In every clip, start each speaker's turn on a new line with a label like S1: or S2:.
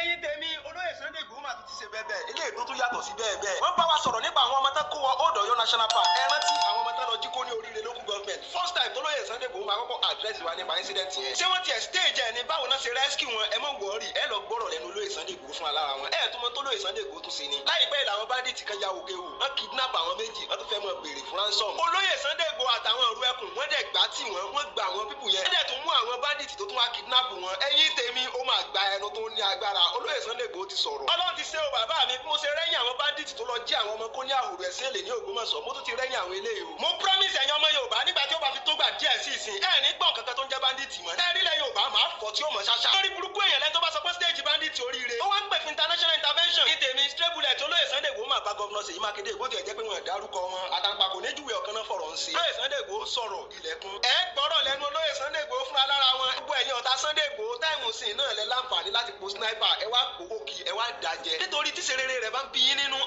S1: ẹ̀yin tèmi olóyè Sunday Igboho máa ti ṣe bẹ́ẹ̀ bẹ́ẹ̀ eléyìí tó tún yàtọ̀ sí bẹ́ẹ̀ bẹ́ẹ̀ wọ́n bá wa sọ̀rọ̀ nípa àwọn ọmọ tán kó wọ Old Ọ̀yọ́ National Park ẹ rántí àwọn ọmọ tán lọ jí kó ní oríire local government first time tólóyè Sunday Igboho máa kọ́kọ́ address wa nípa incident yẹn ṣé wọ́n tiẹ̀ stage ẹ̀ ní báwo náà ṣe rescue wọn ẹ mọ̀ wọ́ọ̀rì ẹ lọ gbọ́rọ̀ lẹ́nu olóyè Sunday Igboho fún alára wọn ẹ tún mọ tólóyè Sunday Igboho tún sí ni láìpẹ́ làwọn bandit kan ya òkè wò wọ́n kidnap àwọn méjì wọ́n tún fẹ́ mọ̀ béèrè fún ransom olóyè Sunday Igboho àtàwọn ọ̀rú ẹkùn wọ́n dẹ̀ gbá tì wọ́n gba àwọn pípù yẹn wọ́n dẹ̀ tún mú àwọn bandit tó tún wá kidnap wọn ẹ̀yin tèmi ó máa gba ẹnu tó ní agbára olóyè Sunday Igboho ti sọ̀rọ̀ ọlọ́run ti ṣe o bàbá mi bí mo ṣe rẹ́yìn àwọn bandit tó lọ jí àwọn ọmọ kó ní àhùrù ẹ̀sìn èlé ní Ògbómọ̀ṣọ́ mo tún ti rẹ́yìn àwọn eléyìí o mo promise ẹ̀yin ọmọ Yorùbá nígbà tí ó bá fi tó gbà díẹ̀ sí ìsìn ẹ̀ ní gbọ̀n kankan tó ń jẹ́ bandit mọ́ ẹ̀ rí lẹ̀ Yorùbá máa fọ́ tí ó mọ̀ ṣáṣá lórí burúkú èèyàn lẹ́ni tó bá sọ pé stage bandit oríire ó wá ń pè fún international intervention ní tèmi straight bullet olóyè Sunday Igboho máa bá gọ́vnọ̀ Ṣèyí Mákindé bó tiẹ̀ jẹ́ pé wọ́n dárúkọ wọn àtàǹpàkò níjúwe ọ̀kan náà fọ̀rọ̀ ń ṣe olóyè Sunday Igboho sọ̀rọ̀ ilẹ̀kùn ẹ gbọ́rọ̀ lẹ́nu olóyè Sunday Igboho fúnra lára wọn gbogbo ẹ̀yin ọ̀tá Sunday Igboho táìmù sìn náà lẹ láǹfààní láti po sniper ẹ wá gbowó kí ẹ wá dàjẹ́ nítorí tí serere rẹ̀ bá ń bí yín nínú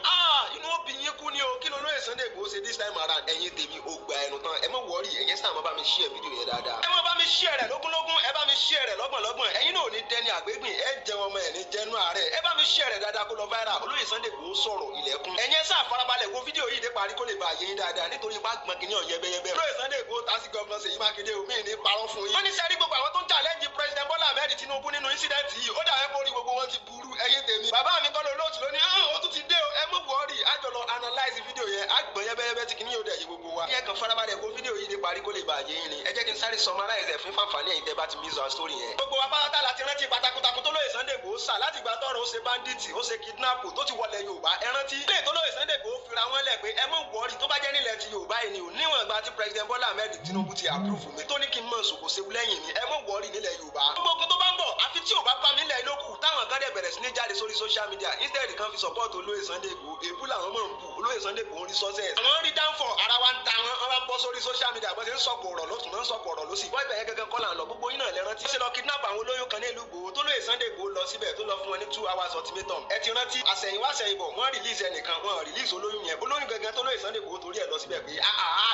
S1: inú ó bí yín kú ni o kí ló olóyè Sunday Igboho ṣe this time around ẹ̀yin tèmi ó gba ẹnu tán ẹ mọ̀ wọ́ọ̀rì ẹ̀yin sáà mọ́ bá mi share fídíò yẹn dáadáa ẹ mọ̀ bá mi share rẹ̀ lógúnlógún ẹ bá mi share rẹ̀ lọ́gbọ̀nlọ́gbọ̀n ẹ̀yin náà ò ní dẹni àgbégbìn ẹ jẹun ọmọ ẹ̀ ní jẹnu àárẹ̀ ẹ bá mi share rẹ̀ dáadáa kó lọ viral olóyè Sunday Igboho sọ̀rọ̀ ilẹ̀kùn ẹ̀yin sáà farabalẹ̀ wo fídíò yìí dé parí kó lè bá yé yín dáadáa nítorí ipá gbọ̀n kìíní ọ̀yẹ́bẹ́yẹ́bẹ́ olóyè Sunday Igboho tásí gọ́vnọ̀ Ṣèyí Mákindé omi ní parọ́ fún yín wọ́n ní sẹ́rí gbogbo àwọn tó ń challenge president Bola Ahmed Tinubu nínú incident yìí ó dàbẹ́ kó rí gbogbo wọn ti burú ẹ̀yin tèmi bàbá mi kọ́ ló lóòtù lónìí ó tún ti dé o ẹ mú wọ́ọ̀rì àjọlọ analyze fídíò yẹn àgbọ̀n yẹ́bẹ́yẹ́bẹ́ tí kìíní yóò dẹ̀ yé gbogbo wa yẹ kan farabalẹ̀ kó fídíò yìí dé parí kó lè bá yé yín ni ẹ jẹ́ kí n sáré summarize ẹ̀ fún fàǹfààní ẹ̀yin tẹ́ bá ti miss our story yẹn. gbogbo wa pátá láti rántí pátákótákó tó lóye Sunday Igboho sà láti ìgbà tọ́rọ̀ ó ṣe bandit ó ṣe kidnap tó ti wọlé Yorùbá ẹ rántí ilé tó lóye Sunday Igboho fira wọn lẹ̀ pé ẹ mọ̀ wọ́ọ̀rì tó bá jẹ́ nílẹ̀ ti Yorùbá yìí ni ò níwọ̀n ìgbà tí president Bola Ahmed Tinubu ti approve mi tó ní kí n mọ̀ sòkò ṣe lẹ́yìn mi ẹ mọ̀ wọ́ọ̀rì nílẹ̀ Yorùbá. gbogbo ogun tó bá ń bọ̀ àfi tí ò bá bá mi lẹ̀ lókù táwọn kan dẹ̀ bẹ̀rẹ̀ sí ní jáde sórí social media instead kan fi support olóyè Sunday Igboho èébú làwọn mọ̀ ń bù olóyè Sunday Igboho ń rí success. àwọn rí downfall ara wa ń ta wọn bá bọ́ sórí social media bó ṣe ń sọ̀kò ọ̀rọ̀ lótùn náà ń sọ̀kò ọ̀rọ̀ lósì. wọ́n ibẹ̀ yẹn gẹ́gẹ́ kọ́ là ń lọ gbogbo yín náà lẹ́rántí. wọ́n ṣe lọ kidnap àwọn olóyún kan ní ìlú Ìgbòho tó lóye Sunday Igboho lọ síbẹ̀ tó lọ fún wọn ní 2 hours ultimatum. ẹ ti rántí àṣẹ̀yìnwá àṣẹ̀yìnbọ̀ wọ́n release ẹnìkan wọ́n release olóyún yẹn olóyún gẹ́gẹ́ tó lóye Sunday Igboho torí ẹ̀ lọ síbẹ̀ pé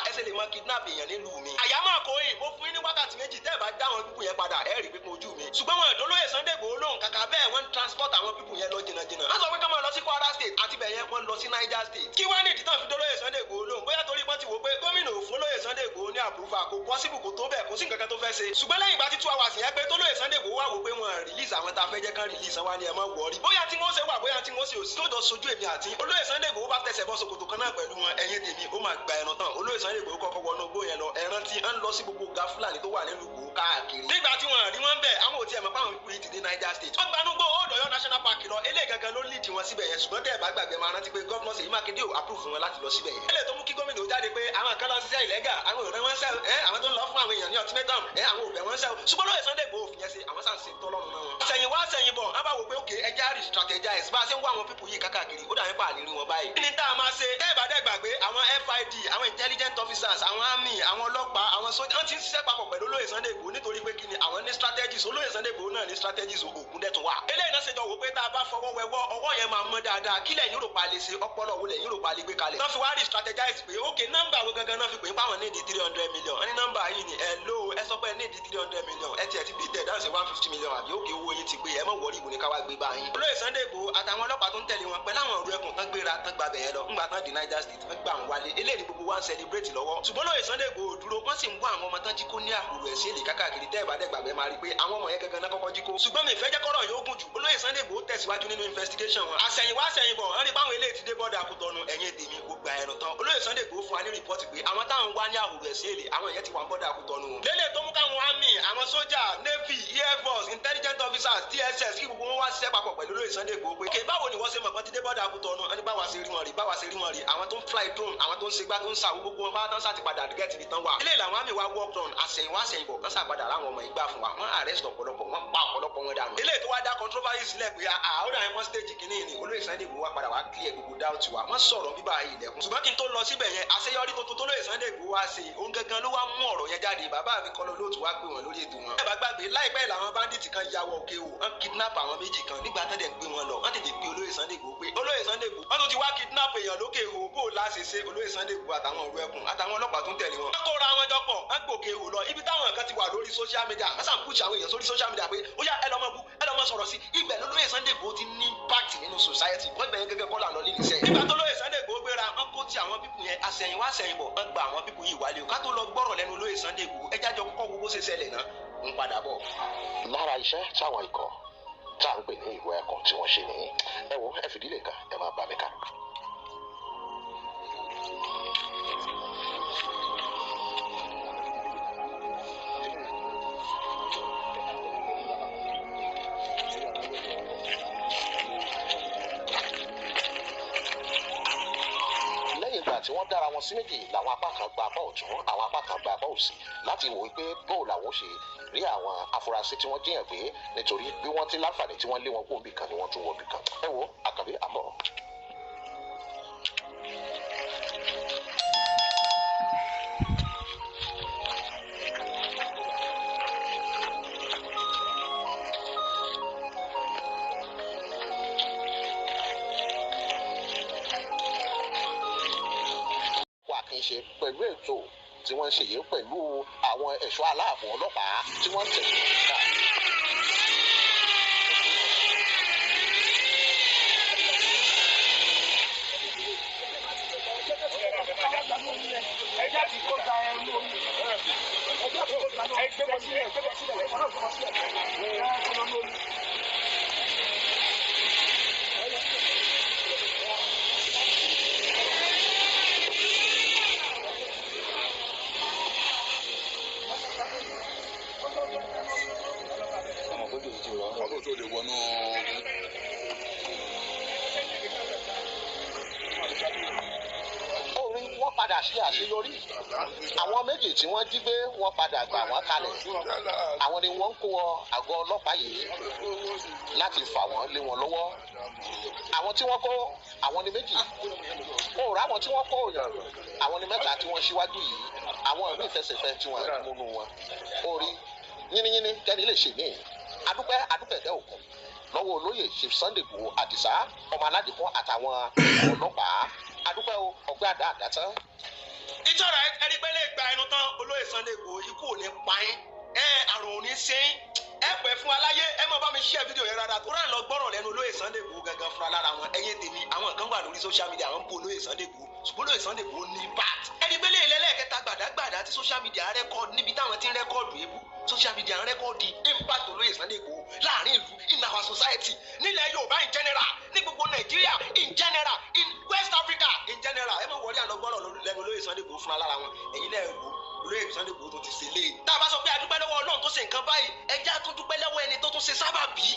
S1: ẹsẹ̀ lè máa kidnap èèyàn nílùú mi. àyàmọ́ àkóyè mo fún yín ní wákàtí méjì tẹ́ ẹ bá dá àwọn pípù yẹn padà ẹ rí pípọ̀ ojú mi. ṣùgbọ́n wọn ìdó lóye Sunday Igboho lóhùn kàkà bẹ́ẹ̀ wọ́n transport àwọn pípù yẹn lọ jìnnàjìnnà. wọ́n sọ pé kọ́mọ lọ sí Kwara State àti bẹ̀ yẹn wọ́n lọ sí Niger State. kí wá ní ìdí tán fi dó lóye Sunday Igboho lóhùn bóyá torí wọ́n ti wò pé gómìnà òfin lóye Sunday Igboho ní àpòrúfà kò possible kò tó bẹ́ẹ̀ kò sí nǹkan kan tó fẹ́ ṣe. ṣùgbọ́n lẹ́yìn ìgbà tí 2 hours yẹn pé tó lóye Sunday Igboho wà wò pé wọ́n release àwọn tá a fẹ́ jẹ́ kán release wa ni ẹ má wọrí. bóyá tí wọ́n ṣe wà bóyá tí wọ́n ṣe òsì tó jọ sojú èmi àti olóyè Sunday Igboho bá tẹsẹ̀ bọ́ ṣòkòtò kan náà pẹ̀lú wọn ẹ̀yin tèmi ó máa gba ẹran tán olóyè Sunday Igboho kọ́kọ́ wọnú igbó yẹn lọ ẹran tí ń lọ sí gbogbo ga Fúlàní tó wà nílùú Ìgbòho káàkiri. nígbà tí wọ́n rí wọn bẹ́ẹ̀ àwọn ò tiẹ̀ mọ̀ páwọn ìpè ti dé Niger State. wọ́n gbanú gbó Old Ọ̀yọ́ National Park lọ eléyìí gangan ló lead wọn síbẹ̀ yẹn ṣùgbọ́n tẹ́ ẹ̀ bá gbàgbé máa rántí pé gọ́vnọ̀ Ṣèyí Mákindé ò approve wọn láti lọ síbẹ̀ yẹn. eléyìí tó mú kí gómìnà ó jáde pé àwọn kan lọ ṣiṣẹ́ ìlẹ́gà àwọn òrẹ́ wọn sẹ́l àwọn tó ń lọ fún àwọn èèyàn ní ultimatum àwọn òbẹ̀ wọn sẹ́l ṣùgbọ́n lóye Sunday Igboho fi yẹn ṣe àwọn sàn ṣe tọ́lọ́run náà wọn. sẹ̀yìn wá sẹ̀yìn bọ̀ wọ́n bá wò pé òkè ẹja rí strategize bá a ṣe ń wá àwọn pípù yìí kákàkiri ó dàbí pàálí rí wọn báyìí. kí ni tá a máa ṣe tẹ́ ẹ̀ bá dẹ́ gbàgbé àwọn FID àwọn intelligent officers àwọn army àwọn ọlọ́pàá àwọn sójà wọ́n ti ń ṣiṣẹ́ papọ̀ pẹ̀lú olóyè Sunday Igboho nítorí pé kí ni àwọn ní strategies olóyè Sunday Igboho náà ní strategies ògùn dẹ́tun wà. eléyìí náà ṣe jọ wò pé tá a bá fọwọ́ wẹwọ́ ọwọ́ yẹn máa mọ́ dáadáa kílẹ̀ yín rò pa lè ṣe ọpọlọ wo lẹ̀ yín rò pa lè gbé kalẹ̀. wọ́n fi wá rí strategize pé ok nọ́mbà wo gangan náà fi pè é pàwọn ní di 300 million wọ́n ní nọ́mbà yìí ni ẹ sọ pé ní di 300 million ẹ tiẹ̀ ti bí tẹ̀ dáhùn sí 150 million àbí òkè owó yín ti gbé ẹ mọ̀ wọ́ọ́rì ìbò ní káwá gbé báyìí. olóyè Sunday Igboho àtàwọn ọlọ́pàá tó ń tẹ̀lé wọn pẹ̀lú àwọn ọ̀rọ̀ ẹkùn tán gbéra tán gba bẹ̀yẹn lọ ńgbà tán di Niger State tán gbà wọn wálé eléyìí gbogbo wa ń celebrate lọ́wọ́. ṣùgbọ́n olóyè Sunday Igboho dúró wọ́n sì ń wá àwọn ọmọ tán jí kó ní àhùrù ẹ̀ sí èlé kákàkiri tẹ́ ẹ̀ bá dẹ́gbàgbẹ́ máa rí pé àwọn ọmọ yẹn gangan náà kọ́kọ́ jí kó. ṣùgbọ́n mi ìfẹ́ jẹ́ kọ́rọ̀ yóò gùn jù olóyè Sunday Igboho tẹ̀síwájú nínú investigation wọn. àṣẹ̀yìnwá àṣẹ̀yìnbọ̀ wọ́n rí báwọn eléyìí ti dé bọ́ọ̀dà Kútọ́nù ẹ̀yìn tèmi kò gba ẹ̀rọ tán olóyè Sunday Igboho fún wa ní rìpọ́tì pé àwọn táwọn wá ní àhùrù ẹ̀ sí èlé àwọn yẹn ti wà bọ́ọ̀dà Kútọ́nù. lélẹ̀ tó mú káwọn army àwọn sójà navy air force intelligent officers DSS kí gbogbo wọn wá ṣiṣẹ́ papọ̀ pẹ̀lú olóyè Sunday Igboho pé kè báwo ni wọ́n ṣe mọ̀ pọ́n ti dé bọ́ọ̀dà Kútọ́nù ẹni báwa ṣe rí wọn rí àwọn tó ń fly drone àwọn tó ń ṣe gbá tó ń sa gbogbo wọn bá tán sá ti padà gẹ́tì ibi tán wà. ilé ìlànà àmì wa work on àṣẹ̀yìnwá àṣẹ̀yìnbọ̀ wọ́n ṣàpadà láwọn ọmọ ìgbà fún wa wọ́n arrest ọ̀pọ̀lọpọ̀ wọ́n pa ọ̀pọ̀lọpọ̀ wọn dànù. ilé ètò wa dá controversy sílẹ̀ pé àwọn àwọn ẹ̀mọ́ stage kìíní ni olóyè Sunday Igboho wa padà wá clear gbogbo doubt wa wọ́n sọ̀rọ̀ bíbá ilẹ̀kùn. ṣùgbọ́n kí n tó lọ síbẹ̀ yẹn àṣeyọrí tuntun tó lóyè Sunday Igboho wá ṣe òun gangan ló wá mú ọ̀rọ̀ yẹn jáde bàbá mi kọ́ lóòtú wá pè wọ́n lórí ètò wọn. ẹ bá gbàgbé láìpẹ́ làwọn bandit kan ya wọ òkè o wọ́n kidnap àwọn méjì kan nígbà tó dẹ̀ gbé wọn lọ wọ́n tètè gbé olóyè Sunday Igboho pé olóyè Sunday Igboho wọ́n tún ti wá kidnap èèyàn lókè o bó o láṣẹ ṣe olóyè Sunday Igboho àtàwọn òru ẹkùn àtàwọn ọlọ́pàá tó ń tẹ̀lé wọn. wọ́n kóra wọn jọ pọ̀ wọ́n gbòkè o lọ ibi táwọn kan ti wà lórí social media wọ́n sàn push àwọn èèyàn sórí social media pé ó yá ẹ lọ́mọ bú ẹ lọ́mọ sọ̀rọ̀ sí ibẹ̀ lólóyè Sunday Igboho ti ní impact nínú society wọ́n gbẹ̀yìn gẹ́gẹ́ kọ́lá lọ lílì sẹ́yìn. nígbà tó lóye Sunday Igboho gbéra wọ́n kó ti àwọn pípù yẹn àsẹ̀yìnwá àsẹ̀yìnbọ̀ wọ́n gba àwọn pípù yìí wálé o ká tó lọ gbọ́rọ̀ lẹ́nu lóye Sunday Igboho ẹjá jọ kọ́kọ́ gbogbo ṣe ṣẹlẹ̀ náà ń padà bọ̀.
S2: lára iṣẹ́ táwọn ikọ̀ tá à ń pè ní ìwé ẹ̀kọ́ tí wọ́n ṣe nìyí ẹ wo ẹ fìdílé kan ẹ máa bá mi kà. tí wọ́n dára wọn sí méjì làwọn apá kan gba apá ọ̀tún àwọn apá kan gba apá òsì láti wò wípé bóò làwọn ṣe rí àwọn afurasí tí wọ́n jíyàn gbé nítorí bí wọ́n ti láǹfààní tí wọ́n lé wọn kó òbí kan ni wọ́n tún wọ òbí kan. ẹ wo Àkànbí àbọ̀. ṣe pẹ̀lú ètò tí wọ́n ń ṣe yìí pẹ̀lú àwọn ẹ̀ṣọ́ aláàbò ọlọ́pàá tí wọ́n ń tẹ̀lé ká. padà sí àṣeyọrí àwọn méjì tí wọ́n jí gbé wọ́n padà gbà wọ́n kalẹ̀ àwọn ni wọ́n ń kó àgọ́ ọlọ́pàá yìí láti fà wọ́n lé wọn lọ́wọ́ àwọn tí wọ́n kó àwọn ni méjì òòrùn àwọn tí wọ́n kó àwọn ni mẹ́ta tí wọ́n ṣíwájú yìí àwọn ìlú ìfẹsẹ̀fẹ́ tí wọ́n rí múnú wọn orí yínníyínní kẹ́ni lè ṣe ní adúpẹ̀dẹ́ òkun lọ́wọ́ olóyè Chief Sunday Igboho Àdìsá ọmọ aládìpọ̀ àtàwọn ọlọ́pàá adúpẹ́ o ọgbẹ́ àdá tán.
S1: ìjọra ẹni pé lè gba ẹnu tán olóyè Sunday Igboho ikú ò ní pa yín àrùn ò ní sẹ́yìn ẹ pẹ́ fún aláyé ẹ má bá mi share fídíò yẹn rárá tó rà lọ gbọ́rọ̀ lẹ́nu olóyè Sunday Igboho gangan fúnra lára wọn ẹ̀yẹ tèmi àwọn kan wà lórí social media àwọn ń bú olóyè Sunday Igboho ṣùgbọ́n olóyè Sunday Igboho ní impact. ẹni pé lè lẹ́lẹ́kẹta gbàdágbàdá tí social media rẹ́kọ̀dù níbi táwọn ti ń rẹ́kọ̀dù ebú social media rẹ́kọ̀dù impact olóyè Sunday Igboho láàrin ìlú in our society nílẹ̀ Yorùbá in general ní gbogbo Nàìjíríà in general in West Africa in general ẹ má wọlé àlọ́gbọ́rọ̀ lẹ́nu olóyè Sunday Igboho fúnra lára wọn ẹ̀yin náà wò olóyè Sunday Igboho tó ti ṣe lé. tá a bá sọ pé a dúpẹ́ lọ́wọ́ Ọlọ́run tó ṣe nǹkan báyìí ẹja tó dúpẹ́ lọ́wọ́ ẹni tó tún ṣe sábàbí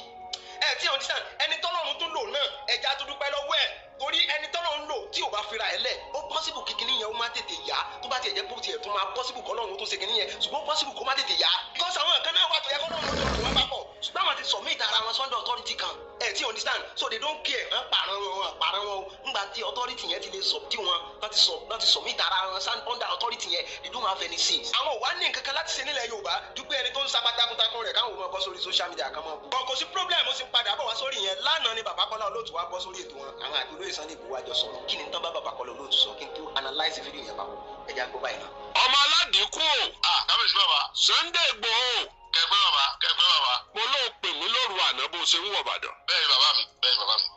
S1: tí ò ní sàn ẹni tọ́lọ́run tún lò náà ẹja tó dúpẹ́ lọ́wọ́ ẹ̀ torí ẹni tọ́lọ́run lò tí ò bá fira ẹ̀ lẹ̀ ó pọ́sibù kíkiní yẹn ó má tètè yá tó bá tiẹ̀ jẹ́ bó tiẹ̀ tó máa pọ́sibù kọ́lọ́run tó ṣe kíní yẹn ṣùgbọ́n pọ́sibù kó má tètè yá because àwọn kan náà wà tó yẹ kọ́lọ́run ló lò wọ́n bá pọ̀ ṣùgbọ́n àwọn ti submit ara wọn sọ́dọ̀ authority kan tí ò ní sàn so they don't care wọ́n pààrọ̀ wọn ńgbà tí authority yẹn ti lè subdue wọn láti submit ara wọn under authority yẹn they don't have any sense. àwọn ò wá ní nǹkan kan láti ṣe nílẹ̀ Yorùbá dúpẹ́ ẹni tó ń sapá takuntakun rẹ̀ káwọn ò mọ̀ bọ́ sórí social media kan mọ́. kò sí problem ó sì padà bọ̀ wá sórí yẹn lánàá ni bàbá Kọ́lá Olóòtú wá bọ́ sórí ètò wọn àwọn àti olóyè Sunday Igboho wájọ sọ̀rọ̀ kí ni tán bá bàbá Kọ́lá Olóòtú sọ kí n tó analyse fídíò yẹn papọ̀ ẹja gbọ́ báyìí náà.
S3: ọmọ aládìíkù kábíyèsí bàbá Sunday Igboho kẹgbẹ́ bàbá mo ló pè mí lóru àná bó ṣe ń wọ̀ Ìbàdàn. bẹ́ẹ̀ bàbá mi.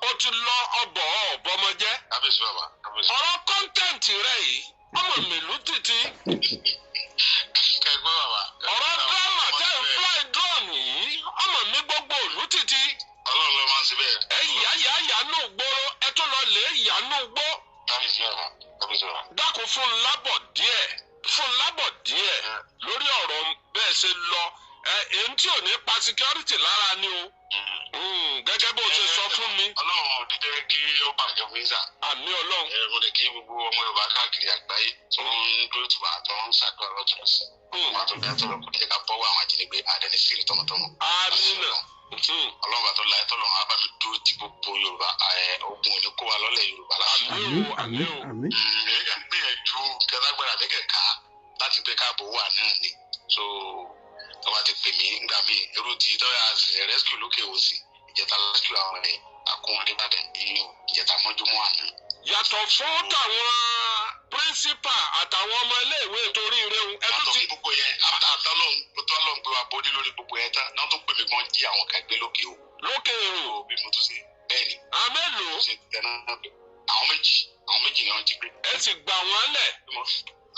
S3: ó ti lọ ọbọmọjẹ. kábíyèsí bàbá. ọ̀rọ̀ kọ́ńtẹ́ǹtì rẹ̀ yìí ọmọ mi lù títí. kẹgbẹ́ bàbá. ọ̀rọ̀ dírámà tẹ́ ń fly drone yìí ọmọ mi gbogbo ìlú títí. Ọlọ́run ló máa ń ṣe bẹ́ẹ̀. ẹ yánú gbóró ẹ tún lọ lè yánú gbó. kábíyèsí bàbá. dákun fún lábọ̀ díẹ̀ lórí ọ̀rọ̀ bẹ́ẹ̀ ṣe lọ èyí tí ò ní pa security lára ni o gẹ́gẹ́ bó ṣe sọ fún mi. Ọlọ́run ò ní jẹ́ kí ó bàjẹ́ fún yíṣà. àmì Ọlọ́run. mo lè kí gbogbo ọmọ Yorùbá káàkiri àgbáyé tó ń dúró tùbà tó ń ṣàdúrà lọ́tún sí. wọn àti ọ̀gá tọrọ kò ní ká bọ́wọ́ àwọn ajínigbé àdẹni sí tọmọtọmọ. àmín. Ọlọ́run bá tó láyé tọ́lọ́run á bá mi dúró ti gbogbo Yorùbá ogun ò ní kó wa lọ́lẹ̀ Yorùbá láti. àmín. ẹ̀yà ń gbìyànjú kẹtàgbára lẹ́kẹ̀ká láti pé káàbọ̀ wà náà ni. so tọ́ba ti pè mí ngbà mí irú tí tọ́ya ṣe rescue lókè òsì ìjẹta rescue àwọn ẹ̀ akóhun nígbàdàn ìlú ìjẹta mọ́júmọ́ àná. yàtọ̀ fún tàwọn píríncípà àtàwọn ọmọ iléèwé torí rẹun ẹ tún ti. gbogbo yẹn àtọ́lọ́hún gbé wa bọ́dí lórí gbogbo yẹn tán náà tó pè mí gan jí àwọn kan gbé lókè o lókè èrò.
S2: bí mo tún ṣe bẹ́ẹ̀ ni.
S3: àwọn mélòó.
S2: mo ṣe tẹ̀lé àwọn méjì ni wọ́n jí gbé.
S3: ẹ sì gbà wọ́n lẹ̀.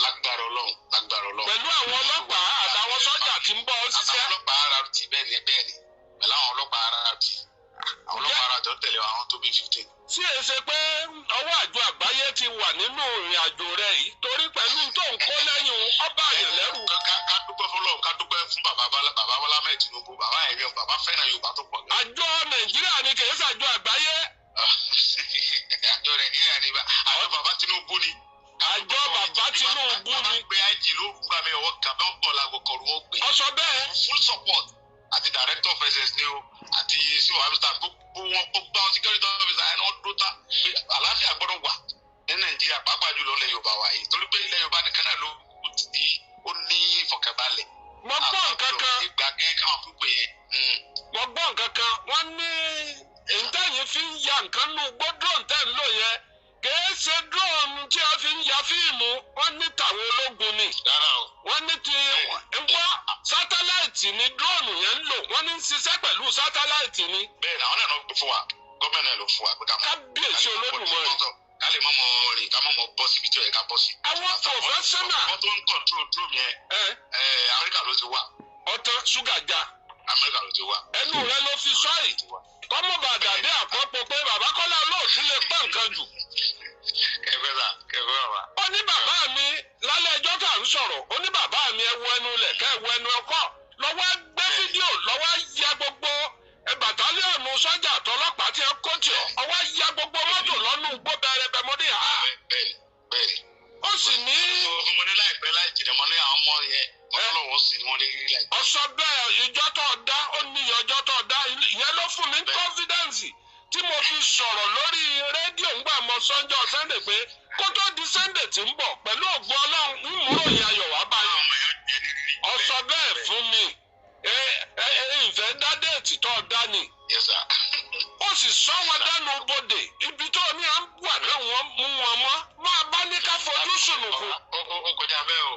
S2: lágbára Ọlọ́run.
S3: pẹ̀lú àwọn ọlọ́pàá àtàwọn sọ́jà tí ń bọ̀ ọ́ ṣiṣẹ́.
S2: àtàwọn ọlọ́pàá RRT bẹ́ẹ̀ ni pẹ̀lú àwọn ọlọ́pàá RRT. àwọn ọlọ́pàá RRT tó tẹ̀lé àwọn tó bí 15.
S3: tí èyí ṣe pé ọwọ́ àjọ àgbáyé ti wà nínú ìrìn àjò rẹ̀ yìí torí pẹ̀lú tó ń kó lẹ́yìn ọba àyàn lẹ́rù.
S2: ká dúpẹ́ fọlọ́run ká dúpẹ́ fún bàbá Bọ́lá Ahmed Tinubu bàbá ẹ̀mí bàbá fẹ́ràn Yorùbá tó pọ̀.
S3: àjọ Nàìjíríà ni kì í ṣàjọ àgbáyé.
S2: àjọ Nàìjíríà ni àjọ bàbá Tinubu ni.
S3: àjọ bàbá Tinubu ni.
S2: pé àìjì ló gbà mí ọwọ́ kàbẹ́ ọ̀pọ̀ làgọ̀kọ̀rù ó gbé.
S3: ọsọ bẹ́ẹ̀.
S2: full support àti director of SS ni o àti civil officer gbogbo wọn gbogbo àwọn security officer ẹni wọn dúró tán pé àlàáfíà gbọ́dọ̀ wà ní Nàìjíríà pàápàá jùlọ ilẹ̀ Yorùbá wa yìí torí pé ilẹ̀ Yorùbá nìkan náà ló kù tí ó ní ìfọ̀kànbalẹ̀.
S3: mo gbọ́ nǹkan kan
S2: mo
S3: gbọ́ nǹkan kan wọ́n ní ìtẹ̀yìn fi ń ya nǹkan nù gbọ́dọ̀ tẹ̀ ń lò yẹn kìí ṣe drone tí a fi ń ya fíìmù wọ́n ní tàwọn ológun ni wọ́n ní ti nǹkan sátáláìtì ni drone yẹn ń lò wọ́n ní ń ṣiṣẹ́ pẹ̀lú sátáláìtì ni.
S2: bẹ́ẹ̀ ni àwọn náà ló fún wa gómìnà náà ló fún wa pé ká mọ̀
S3: kábíyèsí Olódùmarè
S2: ká lè mọ̀ rìn ká mọ̀ bọ́ síbi tí ó yẹ ká bọ́ sí.
S3: àwọn professional.
S2: wọ́n tó ń control drone yẹn Amẹ́ríkà ló ti wá.
S3: ọ̀tán ṣúgà jà.
S2: Amẹ́ríkà ló ti wá.
S3: ẹnu rẹ ló fi sọ yìí kọ́mọ̀ bàdàdé àkọ́pọ̀ pé bàbá Kọ́lá Olóòtú lè pọ̀ nǹkan jù.
S2: kẹfẹ́ bàbá.
S3: ó ní bàbá mi lálẹ́ ẹjọ́ tá à ń sọ̀rọ̀ ó ní bàbá mi ẹ wo ẹnu lẹ̀ kẹ́ ẹ wo ẹnu ọkọ̀ lọ́wọ́ gbé fídíò lọ́wọ́ ya gbogbo bàtálíọ̀nù sọ́jà àtọlọ́pàá tí ẹ kó tì ọ́ ọwọ́ ya gbogbo mọ́tò lọ́nù gbó bẹ̀rẹ̀ bẹ̀mọ́dé ha.
S2: bẹ́ẹ̀ni.
S3: ó sì ní.
S2: mo ní láìpẹ́ láì jìnnà mo ní àwọn ọmọ yẹn ọlọ́wọ́ sí wọn ní rí láì.
S3: ọ̀sọ̀ bẹ́ẹ̀ ìjọ tó dá ó ní ọjọ́ tó dá ìyẹn ló fún mi confidence tí mo fi sọ̀rọ̀ lórí rédíò ńgbà mọ Sunday Sunday pé kó tó di Sunday tí ń bọ̀ pẹ̀lú ògbó Ọlọ́run ń múrò yẹn ayọ̀ wá báyìí. ọ̀sọ̀ bẹ́ẹ̀ fún mi ìfẹ́ dá déètì tó dá ni. ó sì sọ wọn dánú bodè ibi tó ní à ń wà náà wọ́n mú wọn mọ́ máa bá ní ká fojú sùnùkùn.
S2: ó kọjá bẹ́ẹ̀ o.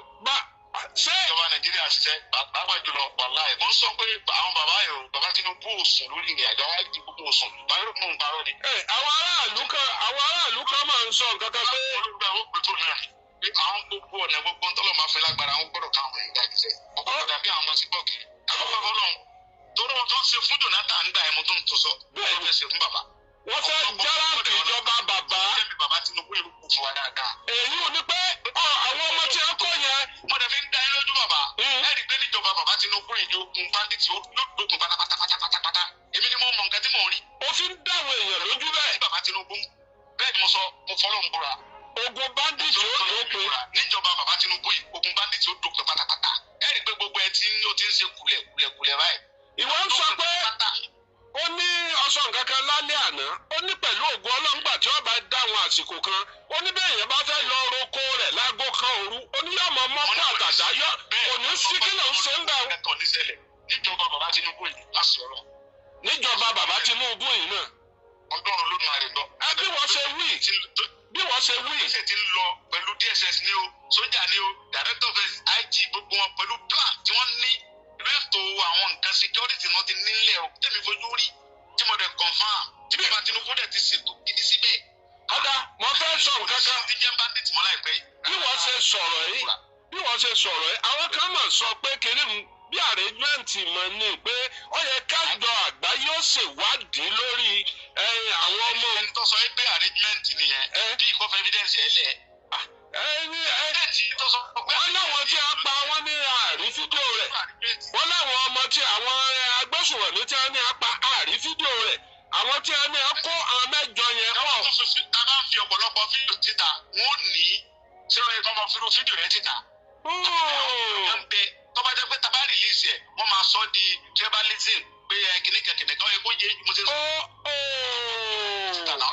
S3: ṣé
S2: ìjọba Nàìjíríà ṣiṣẹ́ pàápàá jùlọ wàláì mo ń sọ pé àwọn bàbá yòó bàbá Tinubu ò sùn lórí ìrìn àjò àwọn ìdìbò kò sùn báyọ̀ mú un parọ́ ni.
S3: àwọn aráàlú kan máa ń sọ nǹkan kan pé.
S2: olùgbà ó pè tó náà pé àwọn gbogbo ọ̀nà gbogbo ń tọ́lọ̀ máa fẹ́ lágbára àwọn gbọ́dọ̀ káwọn ẹ̀yìn dá ìṣẹ́ ọkọ̀ dàbí àwọn ọmọ sí bọ́ọ̀kì àkọ́kọ́ fọlọ́run torí wọn tó ń ṣe fún Jonathan nígbà ẹ̀mú tó ń tó sọ bẹ́ẹ̀ ló ṣe fún bàbá.
S3: wọ́n fẹ́ járáǹkì ìjọba bàbá.
S2: bàbá Tinubu yẹn kò fún wa dáadáa.
S3: èyí ò ní pé àwọn ọmọ tí wọ́n kọ́ yẹn.
S2: mo dẹ̀ fi ń dá ẹ lójú bàbá. ẹ̀rí pé níjọba bàbá Tinubu yìí ogun bandits ó lókun pátápátá. èmi ni mo mọ nǹkan tí mò ń rí.
S3: ó fi ń dáwọn èèyàn lójú bẹ́ẹ̀.
S2: bàbá Tinubu bẹ́ẹ̀ ni mo sọ mo fọlọ́ ń búra.
S3: ogun bandits ó dópin.
S2: níjọba bàbá Tinubu yìí ogun bandits ó dópin pátápátá. ẹ̀rí pé gbogbo ẹ ti ń ṣe kùlẹ̀kùlẹ̀ báyìí.
S3: ìwọ ń sọ pé ó ní ọsàn kankan lálẹ́ àná ó ní pẹ̀lú ògùn ọlọ́ngbà tí wọ́n bá dáhùn àsìkò kan ó ní bẹ́ẹ̀ yẹn bá fẹ́ lọ roko rẹ̀ láago kan òru ó ní yóò mọ mọ́kọ́ àtàdá yọ kò ní sí kí ló ń ṣe ń bá wọn.
S2: níjọba bàbá Tinubu yìí láti ọ̀rọ̀.
S3: níjọba bàbá Tinubu yìí náà.
S2: ọdọ́run ló máa rè lọ.
S3: bí wọ́n ṣe wí.
S2: ṣe ti ń lọ pẹ̀lú DSS ni o sójà ni o director of IG gbogbo wọn pẹ̀lú plan tí wọ́n ní rẹ́ẹ̀tò àwọn nǹkan security náà ti nílẹ̀ o tẹ́mi fojú rí tí mo dẹ̀ confam tí bàbá Tinubu dẹ̀ ti ṣètò gidi síbẹ̀.
S3: ọ̀dà mo fẹ́ sọ nǹkan kan.
S2: ti jẹ́ bandit mọ́ láìpẹ́ yìí.
S3: bí wọ́n ṣe sọ̀rọ̀ yìí àwọn kan máa sọ pé kiri bí arrangement mọ̀ ní pé ó yẹ kájọ àgbáyé ó ṣèwádìí lórí àwọn ọmọ.
S2: ẹni tó sọ pé arrangement nìyẹn bí ìkọ́fẹ́ evidence ẹ̀ lẹ̀.
S3: wọ́n láwọn tí a pa wọ́n ní àrí fídíò rẹ̀ wọ́n láwọn ọmọ tí àwọn agbésùnmọ̀mí tí wọ́n ní a pa àrí fídíò rẹ̀ àwọn tí wọ́n ní a kó àwọn mẹ́jọ yẹn pọ̀.
S2: a bá ń fi ọ̀pọ̀lọpọ̀ fídíò síta wọ́n ní ṣé wọ́n yẹ kó máa fi fídíò yẹn síta. tó bá jẹ́ pé tá a bá release ẹ̀ wọ́n máa sọ di tribalism pé kìnìkan yẹ kó yé mo ṣe sọ.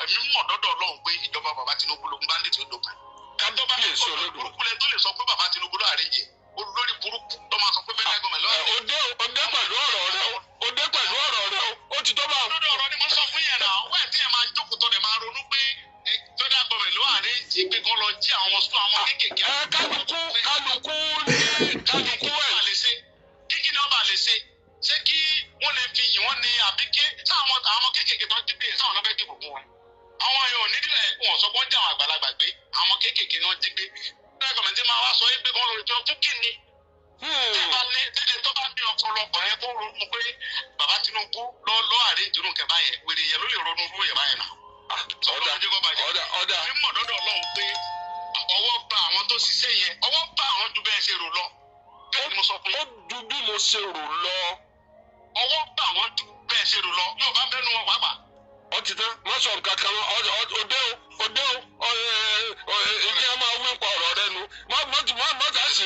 S2: èmi mọ̀ dọ́dọ̀ Ọlọ́run pé ìjọba bàbá Tinubu ló ń bá ní tí ó dópin.
S3: kábíyèsí Olódùmarè.
S2: burúkú lẹ tó lè sọ pé bàbá Tinubu ló àríjẹ olórí burúkú tó máa sọ pé federal government lọ́wọ́.
S3: òde pẹ̀lú ọ̀rọ̀ rẹ ó ti tó bá.
S2: lórí ọ̀rọ̀ ni mo sọ fún yẹn náà wẹ́ẹ̀ tí yẹn máa jókòó tó lè máa ronú pé federal government ló àríjẹ pé kó lọ jí àwọn sún àwọn kéékèèké.
S3: kálukú ẹ̀.
S2: kíkí ni wọ́n bá lè ṣe ṣé kí wọ́n lè fi yìn wọ́n ní àbíké táwọn
S3: wọ́n jí gbé yẹn sáwọn náà fẹ́ dìbò fún wọn. àwọn èèyàn ò ní dílẹ̀ wọn sọ pé wọ́n jẹ́ àwọn àgbàlagbà gbé àwọn kéékèèké ni wọ́n jí gbé. bẹ́ẹ̀ gọ̀mẹ̀ntì máa wá sọ yín pé kọ́ lórí jọ fún kíni. tó bá ní ọ̀pọ̀lọpọ̀ yẹn tó ronú pé bàbá Tinubu lọ́ àríjù nù kẹfà yẹn wèrè yẹn ló lè ronú fún yẹn báyẹn náà.
S2: ọ̀dà
S3: mímọ̀ lọ́dọ̀ Ọlọ́run pé ọwọ́ bá àwọn tó ṣiṣẹ́ yẹn ọwọ́ bá àwọn ju bẹ́ẹ̀ ṣe rò lọ. bẹ́ẹ̀ ni mo sọ fún yín.
S2: ó ju bí mo ṣe rò lọ.
S3: ọwọ́ bá àwọn ju bẹ́ẹ̀ ṣe rò lọ yóò bá bẹ́ẹ̀ nu wọn pàápàá.
S2: ó ti tán má sọ nǹkan kan òde o ìdí ẹ máa wí pa ọ̀rọ̀ rẹ nu mọ́tà sì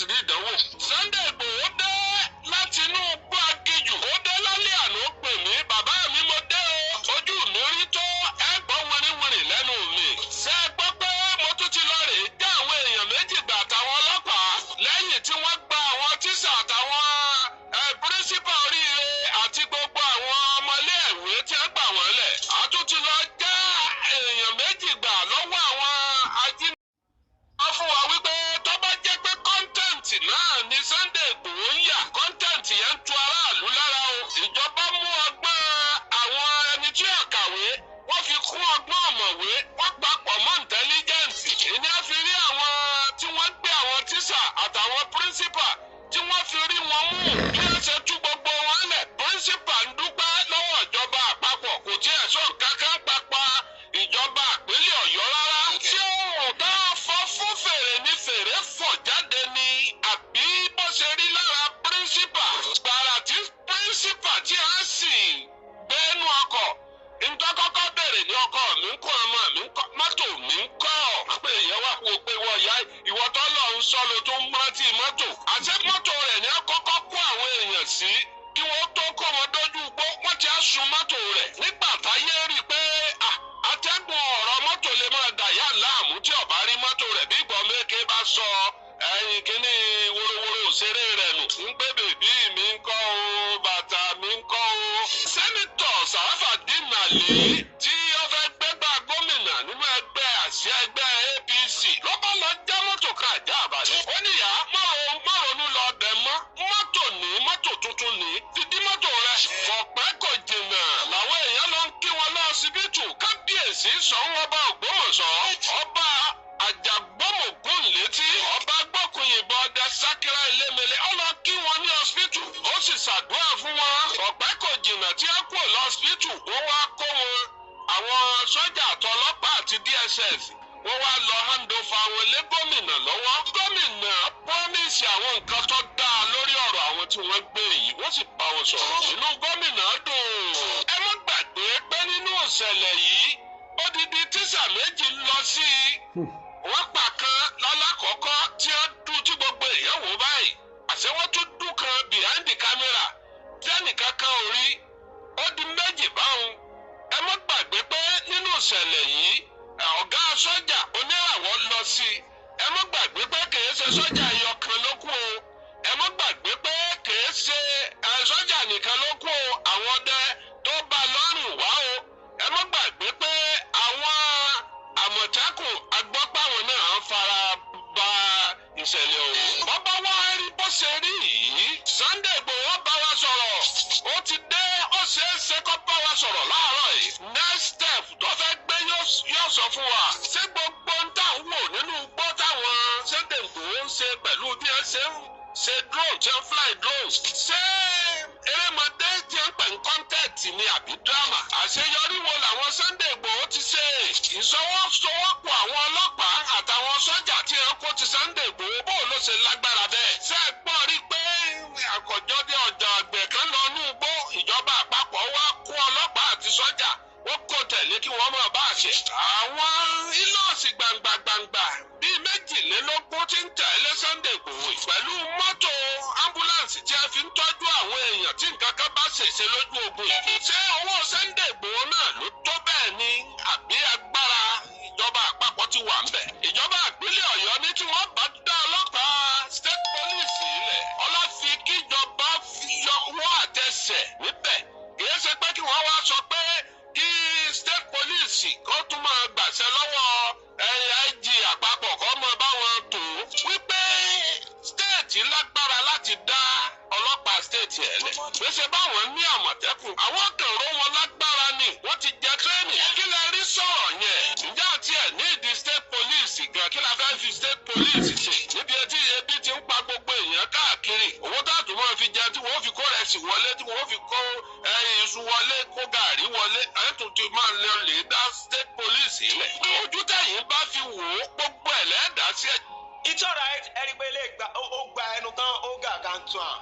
S2: rí ìdánwò. Sunday Igboho dé láti inú igbó aginjù ó dé lálẹ́ àná ó pè mí bàbá mi mo dé o ojú mi rí tó ẹgbọ́n wìrìwìrì lẹ́nu mi. ṣé ẹ gbọ́ pé mo tún ti lọ rè é já àwọn èèyàn méjì gbà àtàwọn ọlọ́pàá lẹ́yìn tí wọ́n gba àwọn tíṣà àtàwọn pírísípà oríire àti gbogbo àwọn ọmọléèwé tí wọ́n gbà wọ́n lẹ̀. a tún ti lọ já èèyàn méjì gbà lọ́wọ́ àwọn ajínigbé. wọ́n fún wa wípé tó bá jẹ́ pé kọ́ńtẹ́ǹtì náà ni Sunday Igboho ń yà kọ́ńtẹ́ǹtì yẹn ń tu aráàlú lára o. ìjọba mú ọgbọ́n àwọn ẹni tí ó kàwé wọ́n fi kún ọgbọ́n ọ̀mọ̀wé wọ́n papọ̀ mọ́ ìntẹ́lígẹ́ǹsì. ìní á fi rí àwọn tí wọ́n gbé àwọn tíṣà àtàwọn pírísípà tí wọ́n fi rí wọn mú bí wọ́n ṣe tú gbogbo wọn lẹ̀. pírísípà ń dúpẹ́ lọ́wọ́ ìjọba àpapọ̀ kò tí ẹ̀ sọ kankan pápá ìjọba ìpínlẹ̀ Ọ̀yọ́ rárá. tí òun tá a fọ́ fún fèrè ní fèrè fọ̀ jáde ni àbí bó ṣe rí lára pírísípà. gbàrà tí pírísípà tí a sì gbẹ́nu ọkọ̀ ntọ́kọ́kọ́ bẹ̀rẹ̀ ní ọkọ̀ mi ń kọ́ ọmọ mi ń kọ́ mọ́tò mi ń kọ́ pé ìyẹn wá wo pé wọ́n ya ìwọ tó lọ ń sọ ló tó ń rántí mọ́tò. àṣẹ mọ́tò rẹ̀ ní àkọ́kọ́ kó àwọn èèyàn sí kí wọ́n tó kó wọn dójú igbó wọ́n ti á sun mọ́tò rẹ̀. nígbà táyé rí i pé atẹ́gùn ọ̀rọ̀ mọ́tò lè máa dà yá láàmú tí ọ̀bá rí mọ́tò rẹ̀ bí ìgbọ̀n méke bá sọ ẹyin kínní worowóró òṣèré rẹ̀ nù. ń pé bèbí mi ń kọ́ o bàtà mi ń kọ́ o. sẹ́nitọ̀ Sàràfàdín Àlì tí ó fẹ́ gbégbá gómìnà nínú ẹgbẹ́ àsíá ẹgbẹ́ APC ló bá lọ já mọ́tò kan àjá àbálẹ̀. ó ní ìyá márùn-ún lọ bẹ̀ mọ́ mọ́tò tuntun ní dídí mọ́tò rẹ̀. ọ̀pẹ́ kò jìnnà làwọn èèyàn lọ ń kí wọn lọ síbítù kábíyèsí Ṣọ̀ún ọba Ògbómọ̀ṣọ́ ọba Àjàgbọ́mọ̀gún létí ọba gbọ́kùnyìnbọn ọdẹ Sákírà Elémele ó lọ kí wọn ní ọsibítù ó sì ṣàdúrà fún wọn. ọ̀pẹ́ kò jìnnà tí a kú lọ ọsibítù wọ́n wá kó wọn àwọn sọ́jà àtọlọ́pàá àti DSS wọ́n wá lọ handover àwọn ilé gómìnà lọ́wọ́. gómìnà promise àwọn nǹkan tó dáa lórí ọ̀rọ̀ àwọn tí wọ́n gbé yìí wọ́n sì bá wọn sọ̀rọ̀. inú gómìnà dùn. ẹ má gbàgbé pé nínú ìṣẹ̀lẹ̀ yìí odidi tíṣà méjì lọ sí i. wọ́n pa kan lọ́lákọ̀ọ́kọ́ tí wọ́n dún tí gbogbo èèyàn wò báyìí. àṣẹ wọ́n tún dún kan behind the camera tí ẹnìkan kan ò rí. ó di méjì báwọn. ẹ má gbàgbé pé nínú ìṣẹ̀lẹ̀ yìí ọ̀gá sọ́jà oníràwọ̀ lọ sí i. ẹ má gbàgbé pé kìí ṣe sọ́jà ẹyọkan ló kú o. ẹ má gbàgbé pé kìí ṣe sọ́jà nìkan ló kú o. àwọn ọdẹ tó bá lọ́rùn wá o. ẹ má gbàgbé pé àwọn àmọ̀tẹ́kùn agbọ́pàwọn náà ń fara ba ìṣẹ̀lẹ̀ ọ̀hún. bọ́bá wá rí bó ṣe rí yìí Sunday Igboho bá wa sọ̀rọ̀ ó ti dé ó ṣeé ṣe kó bá wa sọ̀rọ̀ láàárọ̀ yìí. next step tó fẹ́ gbé yóò sọ fún wa. ṣé gbogbo ń tà ń wò nínú gbọ́ táwọn Sunday Igboho ń ṣe pẹ̀lú bí wọ́n ṣe drone tí wọ́n fly drones. ṣé erémọdé tí wọ́n pè ń contact ni àbí drama. àṣeyọrí wo làwọn Sunday Igboho ti ṣe. ìṣọwọ́sowọ́pọ̀ àwọn ọlọ́pàá àtàwọn sọ́jà tí wọ́n kó ti Sunday Igboho bó ló ṣe lágbára bẹ́ẹ̀. ṣé ẹ gbọ́ rí pé àkọ́jọ́ dé ọjà àgbẹ̀ kan lọ ní igbó ìjọba àpapọ̀ wá kó ọlọ́pàá àti sọ́jà wọ́n kó tẹ̀lé kí wọ́n máa bá àṣẹ. àwọn ilọ́ọ̀sì gbàǹgbàǹgbà bíi 22 tí ń tẹ̀lé Sunday Igboho pẹ̀lú mọ́tò ambulance tí a fi ń tọ́jú àwọn èèyàn tí nǹkan kan bá ṣèṣe lójú ogun yìí. ṣé owó Sunday Igboho náà ló tó bẹ́ẹ̀ ni àbí agbára ìjọba àpapọ̀ ti wà ńbẹ̀? ìjọba ìpínlẹ̀ Ọ̀yọ́ ní tí wọ́n bá dá ọlọ́pàá state police ilẹ̀ ọlọ́fi kíjọba yọ owó àtẹsẹ̀ níbẹ̀. kì í ṣe pé kí wọ́n wá sọ pé kí state police kó tún máa gbàṣẹ lọ́wọ́ IG àpapọ̀ kó máa bá wọn tò wípé state lágbára láti dá ọlọ́pàá state
S3: tiẹ̀ lẹ̀. gbèsè báwọn ní àmọ̀tẹ́kùn àwọn kan ró wọn lágbára ni wọ́n ti jẹ tírénì. kí lẹ rí sọ̀rọ̀ yẹn? ǹjẹ́ àti ẹ̀ ní ìdí state police gan kí la fẹ́ fi state police ṣe? níbi etí ebi ti ń pa gbogbo èèyàn káàkiri. owó táàtù wọn fi jẹ tí wọ́n fi kó rẹsì wọlé tí wọ́n fi kó iṣu wọlé kó gàrí wọlé ẹ̀tún ti máa lè dá state police lẹ̀. ojú tẹ̀yìn bá fi wò ó gbogbo ẹ̀ lẹ́ẹ̀dá sí ẹ̀.
S1: It's alright, ẹ̀rí pé ilé ó gba ẹnu tán ó gà gàǹtù à.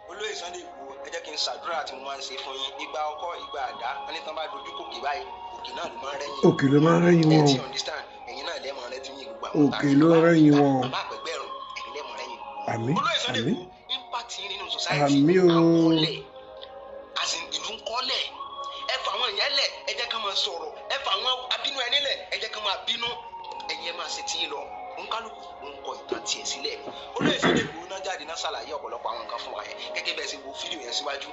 S1: Olóyè Sunday Igboho ẹ jẹ́ kí n ṣàdúrà tí mo máa ń ṣe fún yín. Ìgbà ọkọ́ ìgbà àdá ẹni tán bá dojú kòkè báyìí òkè náà ló máa ń rẹ́yìn.
S4: òkè ló máa ń rẹ́yìn wọn.
S1: ẹ ti understand ẹ̀yin náà lẹ́mọ̀ rẹ ti yín gbogbo àwọn
S4: òkè ló ń rẹ́yìn wọn.
S1: bàbá àgbẹ̀gbẹ̀rún ẹ̀yin lẹ́mọ̀ rẹ́yìn.
S4: àmín
S1: Olóyè Sunday
S4: àmín
S1: Igboho impact yín nínú society
S4: àmín o.
S1: àkọọ́lẹ̀ àsìn ìlú ń kọ́lẹ̀ ẹ fà àwọn èèyàn lẹ̀ ẹ jẹ́ ká máa sọ̀rọ̀ ẹ fà àwọn abínú ẹni lẹ̀ ẹ jẹ́ ká máa bínú ẹ̀yin ẹ máa ṣe tí ń lọ nkálukú ń kọ ìtàn tiẹ̀ sílẹ̀ ni. Olóyè Sunday Igboho náà jáde náà ṣàlàyé ọ̀pọ̀lọpọ̀ àwọn nǹkan fún wa yẹn gẹ́gẹ́ bẹ́ẹ̀ sì wo fídíò yẹn síwájú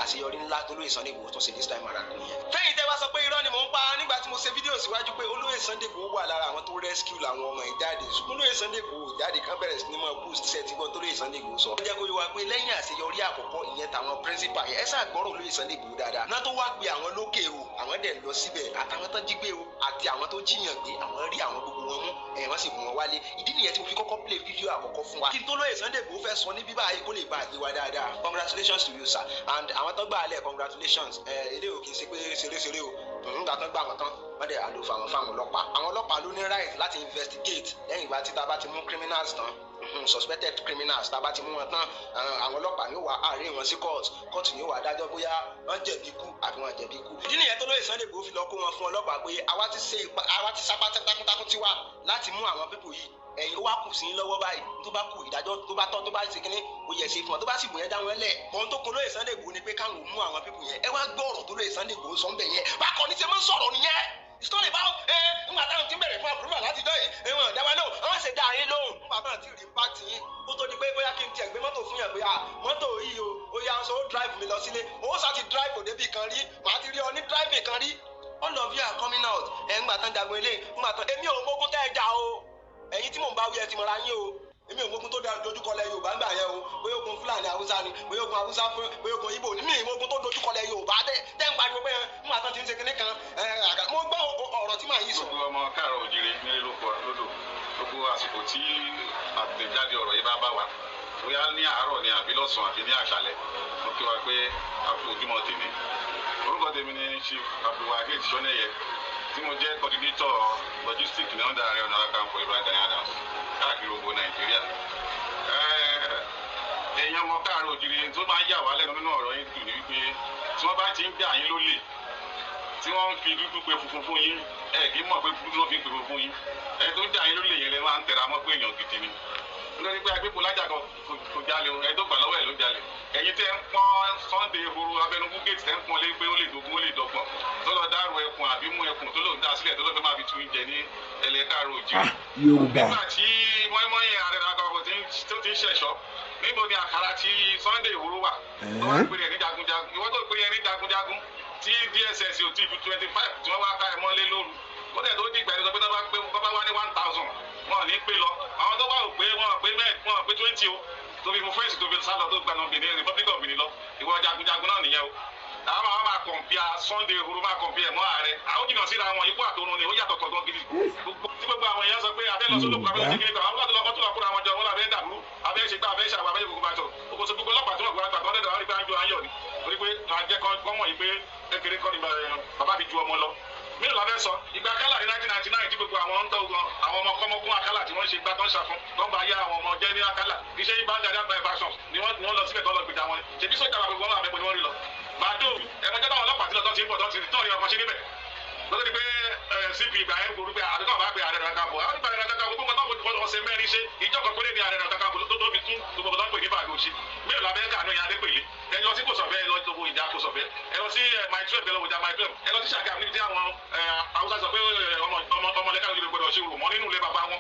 S1: àṣeyọrí ńlá tó Olóyè Sunday Igboho tó ṣe this time around nìyẹn. fẹ́yìn tẹ́ wá sọ pé irọ́ ni mò ń pa nígbà tí mo ṣe fídíò síwájú pé Olóyè Sunday Igboho wà lára àwọn tó rescue làwọn ọmọ ẹ̀ jáde ṣùgbọ́n Olóyè Sunday Igboho jáde kan bẹ̀rẹ̀ sí ní mọ̀ boost ṣe ti gbọ́n tó Olóyè Sunday Igboho sọ. ó jẹ́ kó yé wa pé lẹ́yìn àṣeyọrí àkọ́kọ́ ìyẹn tàwọn principal yẹn ẹ ṣàgbọ́rọ̀ Olóyè Sunday Igboho dáadáa náà tó wá gbé àwọn lókè o àwọn dẹ̀ lọ síbẹ̀ àtàwọn tó jí gbé o àti àwọn tó jíyàn gbé àwọn rí àwọn gbogbo wọn mú wọ́n sì mú wọn wálé ìdí nìyẹn tí mo fi kọ́kọ́ play fídíò àkọ́kọ́ fún wa kí n tó Olóyè Sunday Igboho fẹ́ sọ ní bíbá ayé kó lè bá àyè wa dáadáa congratulations to you sir and àwọn tó gbà á lẹ̀ congratulations eléyìí ò kì í ṣe pé ṣeréṣeré o nígbà tó gbà wọn tán wọ́n dẹ̀ àlò fáwọn ọlọ́pàá àwọn ọlọ́pàá ló ní right láti investigate lẹ́yìn ìgbà tí tá a bá ti mú criminals tán suspected criminals tá a bá ti mú wọn tán àwọn ọlọ́pàá yóò wá àárín wọn sí court yóò wá dájọ́ bóyá wọ́n jẹ̀bi ikú àbí wọ́n jẹ̀bi ikú. ìdí nìyẹn tó Olóyè Sunday Igboho fi lọ kó wọn fún ọlọ́pàá pé àwa ti sapá takuntakun tiwa láti mú àwọn pípò yìí ẹ̀yin ó wá kù sí lọ́wọ́ báyìí tó bá kù ìdájọ́ tó bá tọ́ tó bá ṣe kínní ó yẹ ṣe fún wọn tó bá sì bù yẹn dá wọn lẹ̀ ohun tó kún Olóyè Sunday Igboho ni pé káwọn mú àwọn pípò yẹn ẹ wá gbọ́ ọ̀rọ̀ tó Olóyè Sunday Igboho sọ ń bẹ̀ yẹn bákan ní ṣe máa ń sọ̀rọ̀ nìyẹn it's not about nígbà táwọn ti ń bẹ̀rẹ̀ fún àbúrò láti jọ́ yìí ẹ̀wọ̀n dáwà náà àwọn ṣe dá ayé lóhùn nígbà táwọn ti rí impact yín ó tó di pé bóyá kí n tiẹ̀ gbé mọ́tò fún yàn pé mọ́tò yìí ó yá sọ ó drive mi lọ sílé ó sá ti drive òde bì kan rí màá ti rí ọ ní driving kan rí all of you are coming out ńgbà tán jagun ilé ńgbà tán èmi ò mógún tẹ́ ẹ jà o ẹ̀yin tí mò ń bá wí ẹ ti mọ̀ra yín o èmi ò mógún tó dojúkọlẹ̀ Yorùbá ńgbà yẹn o bóyá ogun Fúlàní Haúsá ni bóyá ogun Haúsá fún bóyá ogun Ìgbò ni mí mógún tó dojúkọlẹ̀ Yorùbá tẹ́ ń pariwo pé ńgbà tán ti ń ṣe kinní kan mo gbọ́ ọ̀rọ̀ tí màá yí sọ.
S5: gbogbo ọmọ káàárọ̀ oòjíire ní lóko lódò gbogbo àsìkò tí àtẹ̀jáde ọ̀rọ̀ yìí bá wa bóyá ní àárọ̀ ni àbí lọ́sàn-án àbí ní àṣálẹ́ mo kí wa pé a kú ojúmọ́ tèmi orúkọ tèmi ni Chief Abdulwaheed Soneye tí mo jẹ́ coordinator logistics ní ọ̀dà Ààrẹ Ọ̀nà Kakanfò Ibrahim Gani Adams káàkiri gbogbo Nàìjíríà. èèyàn ọmọ káàárọ̀ oòjíire tó máa ń yà wá lẹ́nu nínú ọ̀rọ̀ yín dùn ní wípé tí wọ́n bá ti ń gbà yín lólè tí wọ́n ń fi dúdú pe funfun fún yín kì í mọ̀ pé dúdú ló fi ń pe funfun fún yín tó ń jà yín lólè yẹn lẹ́ máa ń tẹra mọ́ pé èèyàn gidi ni nítorí pé agbépo lájà kan kò jalè o tó gbà lọ́wọ́ ẹ̀ ló jalè ẹ̀yin tẹ́ ń pọ́n Sunday Igboho abẹnugú gate tẹ́ ń pọ́n lé pé ó lè dogun ó lè dọ́gbọ̀n tó lọ dárò ẹkùn àbí mú ẹkùn tó lò ń dá sílẹ̀ tó lọ́ fẹ́ máa fi tún jẹ ní ẹlẹ́kàrọ̀ òjì. nígbà tí mọ́ínmọ́ín Ààrẹ Ọ̀nà Kakanfò tó ti ń ṣẹ̀ṣọ́ níbo ni àkàrà tí Sunday Igboho wà tó wá pè é ní jagunjagun ìwọ́n tó pè é ní jagunjagun tí DSS ò tí ju 25 tí wọ́n wá ká ẹ mọ́lé lóru ó dẹ̀ tó dìgbà ẹni sọ pé tó bá wá ní 1000 wọn ò ní pé lọ àwọn tó wà ó pé wọn ò pé 20 o tó fi fún fẹ́ǹsì tó fi sálọ tó gbaná Benin Republic of Benin lọ ìwọ jagunjagun náà nìyẹn o àwọn máa kọ̀ǹpìà Sunday Igboho máa kọ̀ǹpìà mọ́ ààrẹ àwọn jìnnà síra wọn ikú àtòrun ni ó yàtọ̀ tọ̀tọ̀ gidi tí gbogbo àwọn èèyàn sọ pé abẹ́ lọ sólò kúrò abẹ́ kékeré kan àwọn láti lọ́kọ́ tó lọ kúrò àwọn jọ wọn làbẹ́ dàbú abẹ́ ṣe gbá abẹ́ ṣàwọn abẹ́ gbogbo bàtọ̀ òkòso gbogbo ọlọ́pàá tó lọ gbogbo àgbà tó lẹ́dọ̀ wọn rí pé à ń jọ ayọ̀ ni torí pé àjẹ kan mọ̀ yìí pé kékeré kọ́ ni bàbá fi ju ọmọ lọ mílò la fẹ́ sọ ìgbà kálà ní 1999 tí gbogbo àwọn ń tọ́ àwọn ọmọ kọ́mọkún akálà tí wọ́n ṣe gbá tó ń ṣàfún tó ń bá yá àwọn ọmọ jẹ́ ní akálà iṣẹ́ yìí bá ń darí àgbà fashion ni wọ́n lọ síbẹ̀ tó lọ gbèjà wọn ṣèbí sójà wà gbogbo wọn àbẹ̀pọ̀ ni wọ́n rí lọ. bàdó ẹ̀mọ́jọ́ táwọn ọlọ́pàá ti lọ tó ti ń bọ̀ tó ti tọ́ ọ̀rẹ́ ọkọ̀ ṣe níbẹ̀ lọ́dọ̀ ni pé CP ìgbà yẹn gbòòrò pé àdúgbò àbá pé Ààrẹ Ọ̀nà Kakanfò àwọn ìgbà Ààrẹ Ọ̀nà Kakanfò gbogbo tó ọ̀sẹ̀ mẹ́rin ṣe ìjọkọ̀ péré ní Ààrẹ Ọ̀nà Kakanfò tó fi tún gbogbo tó ń pè ní bàgò ṣe mélòó la fẹ́ kàánú yẹn Adépèlé ẹ lọ sí kò sọ̀fẹ́ ẹ lọ tó wo ìjà kò sọ̀fẹ́ ẹ lọ sí my 12 ẹ lọ wo ìjà my 12 ẹ lọ sí Ṣàgámù níbi tí àwọn Haúsá sọ pé ọmọlẹ́ka òjò gbọdọ̀ ṣe rò mọ́ nínú ilé bàbá wọn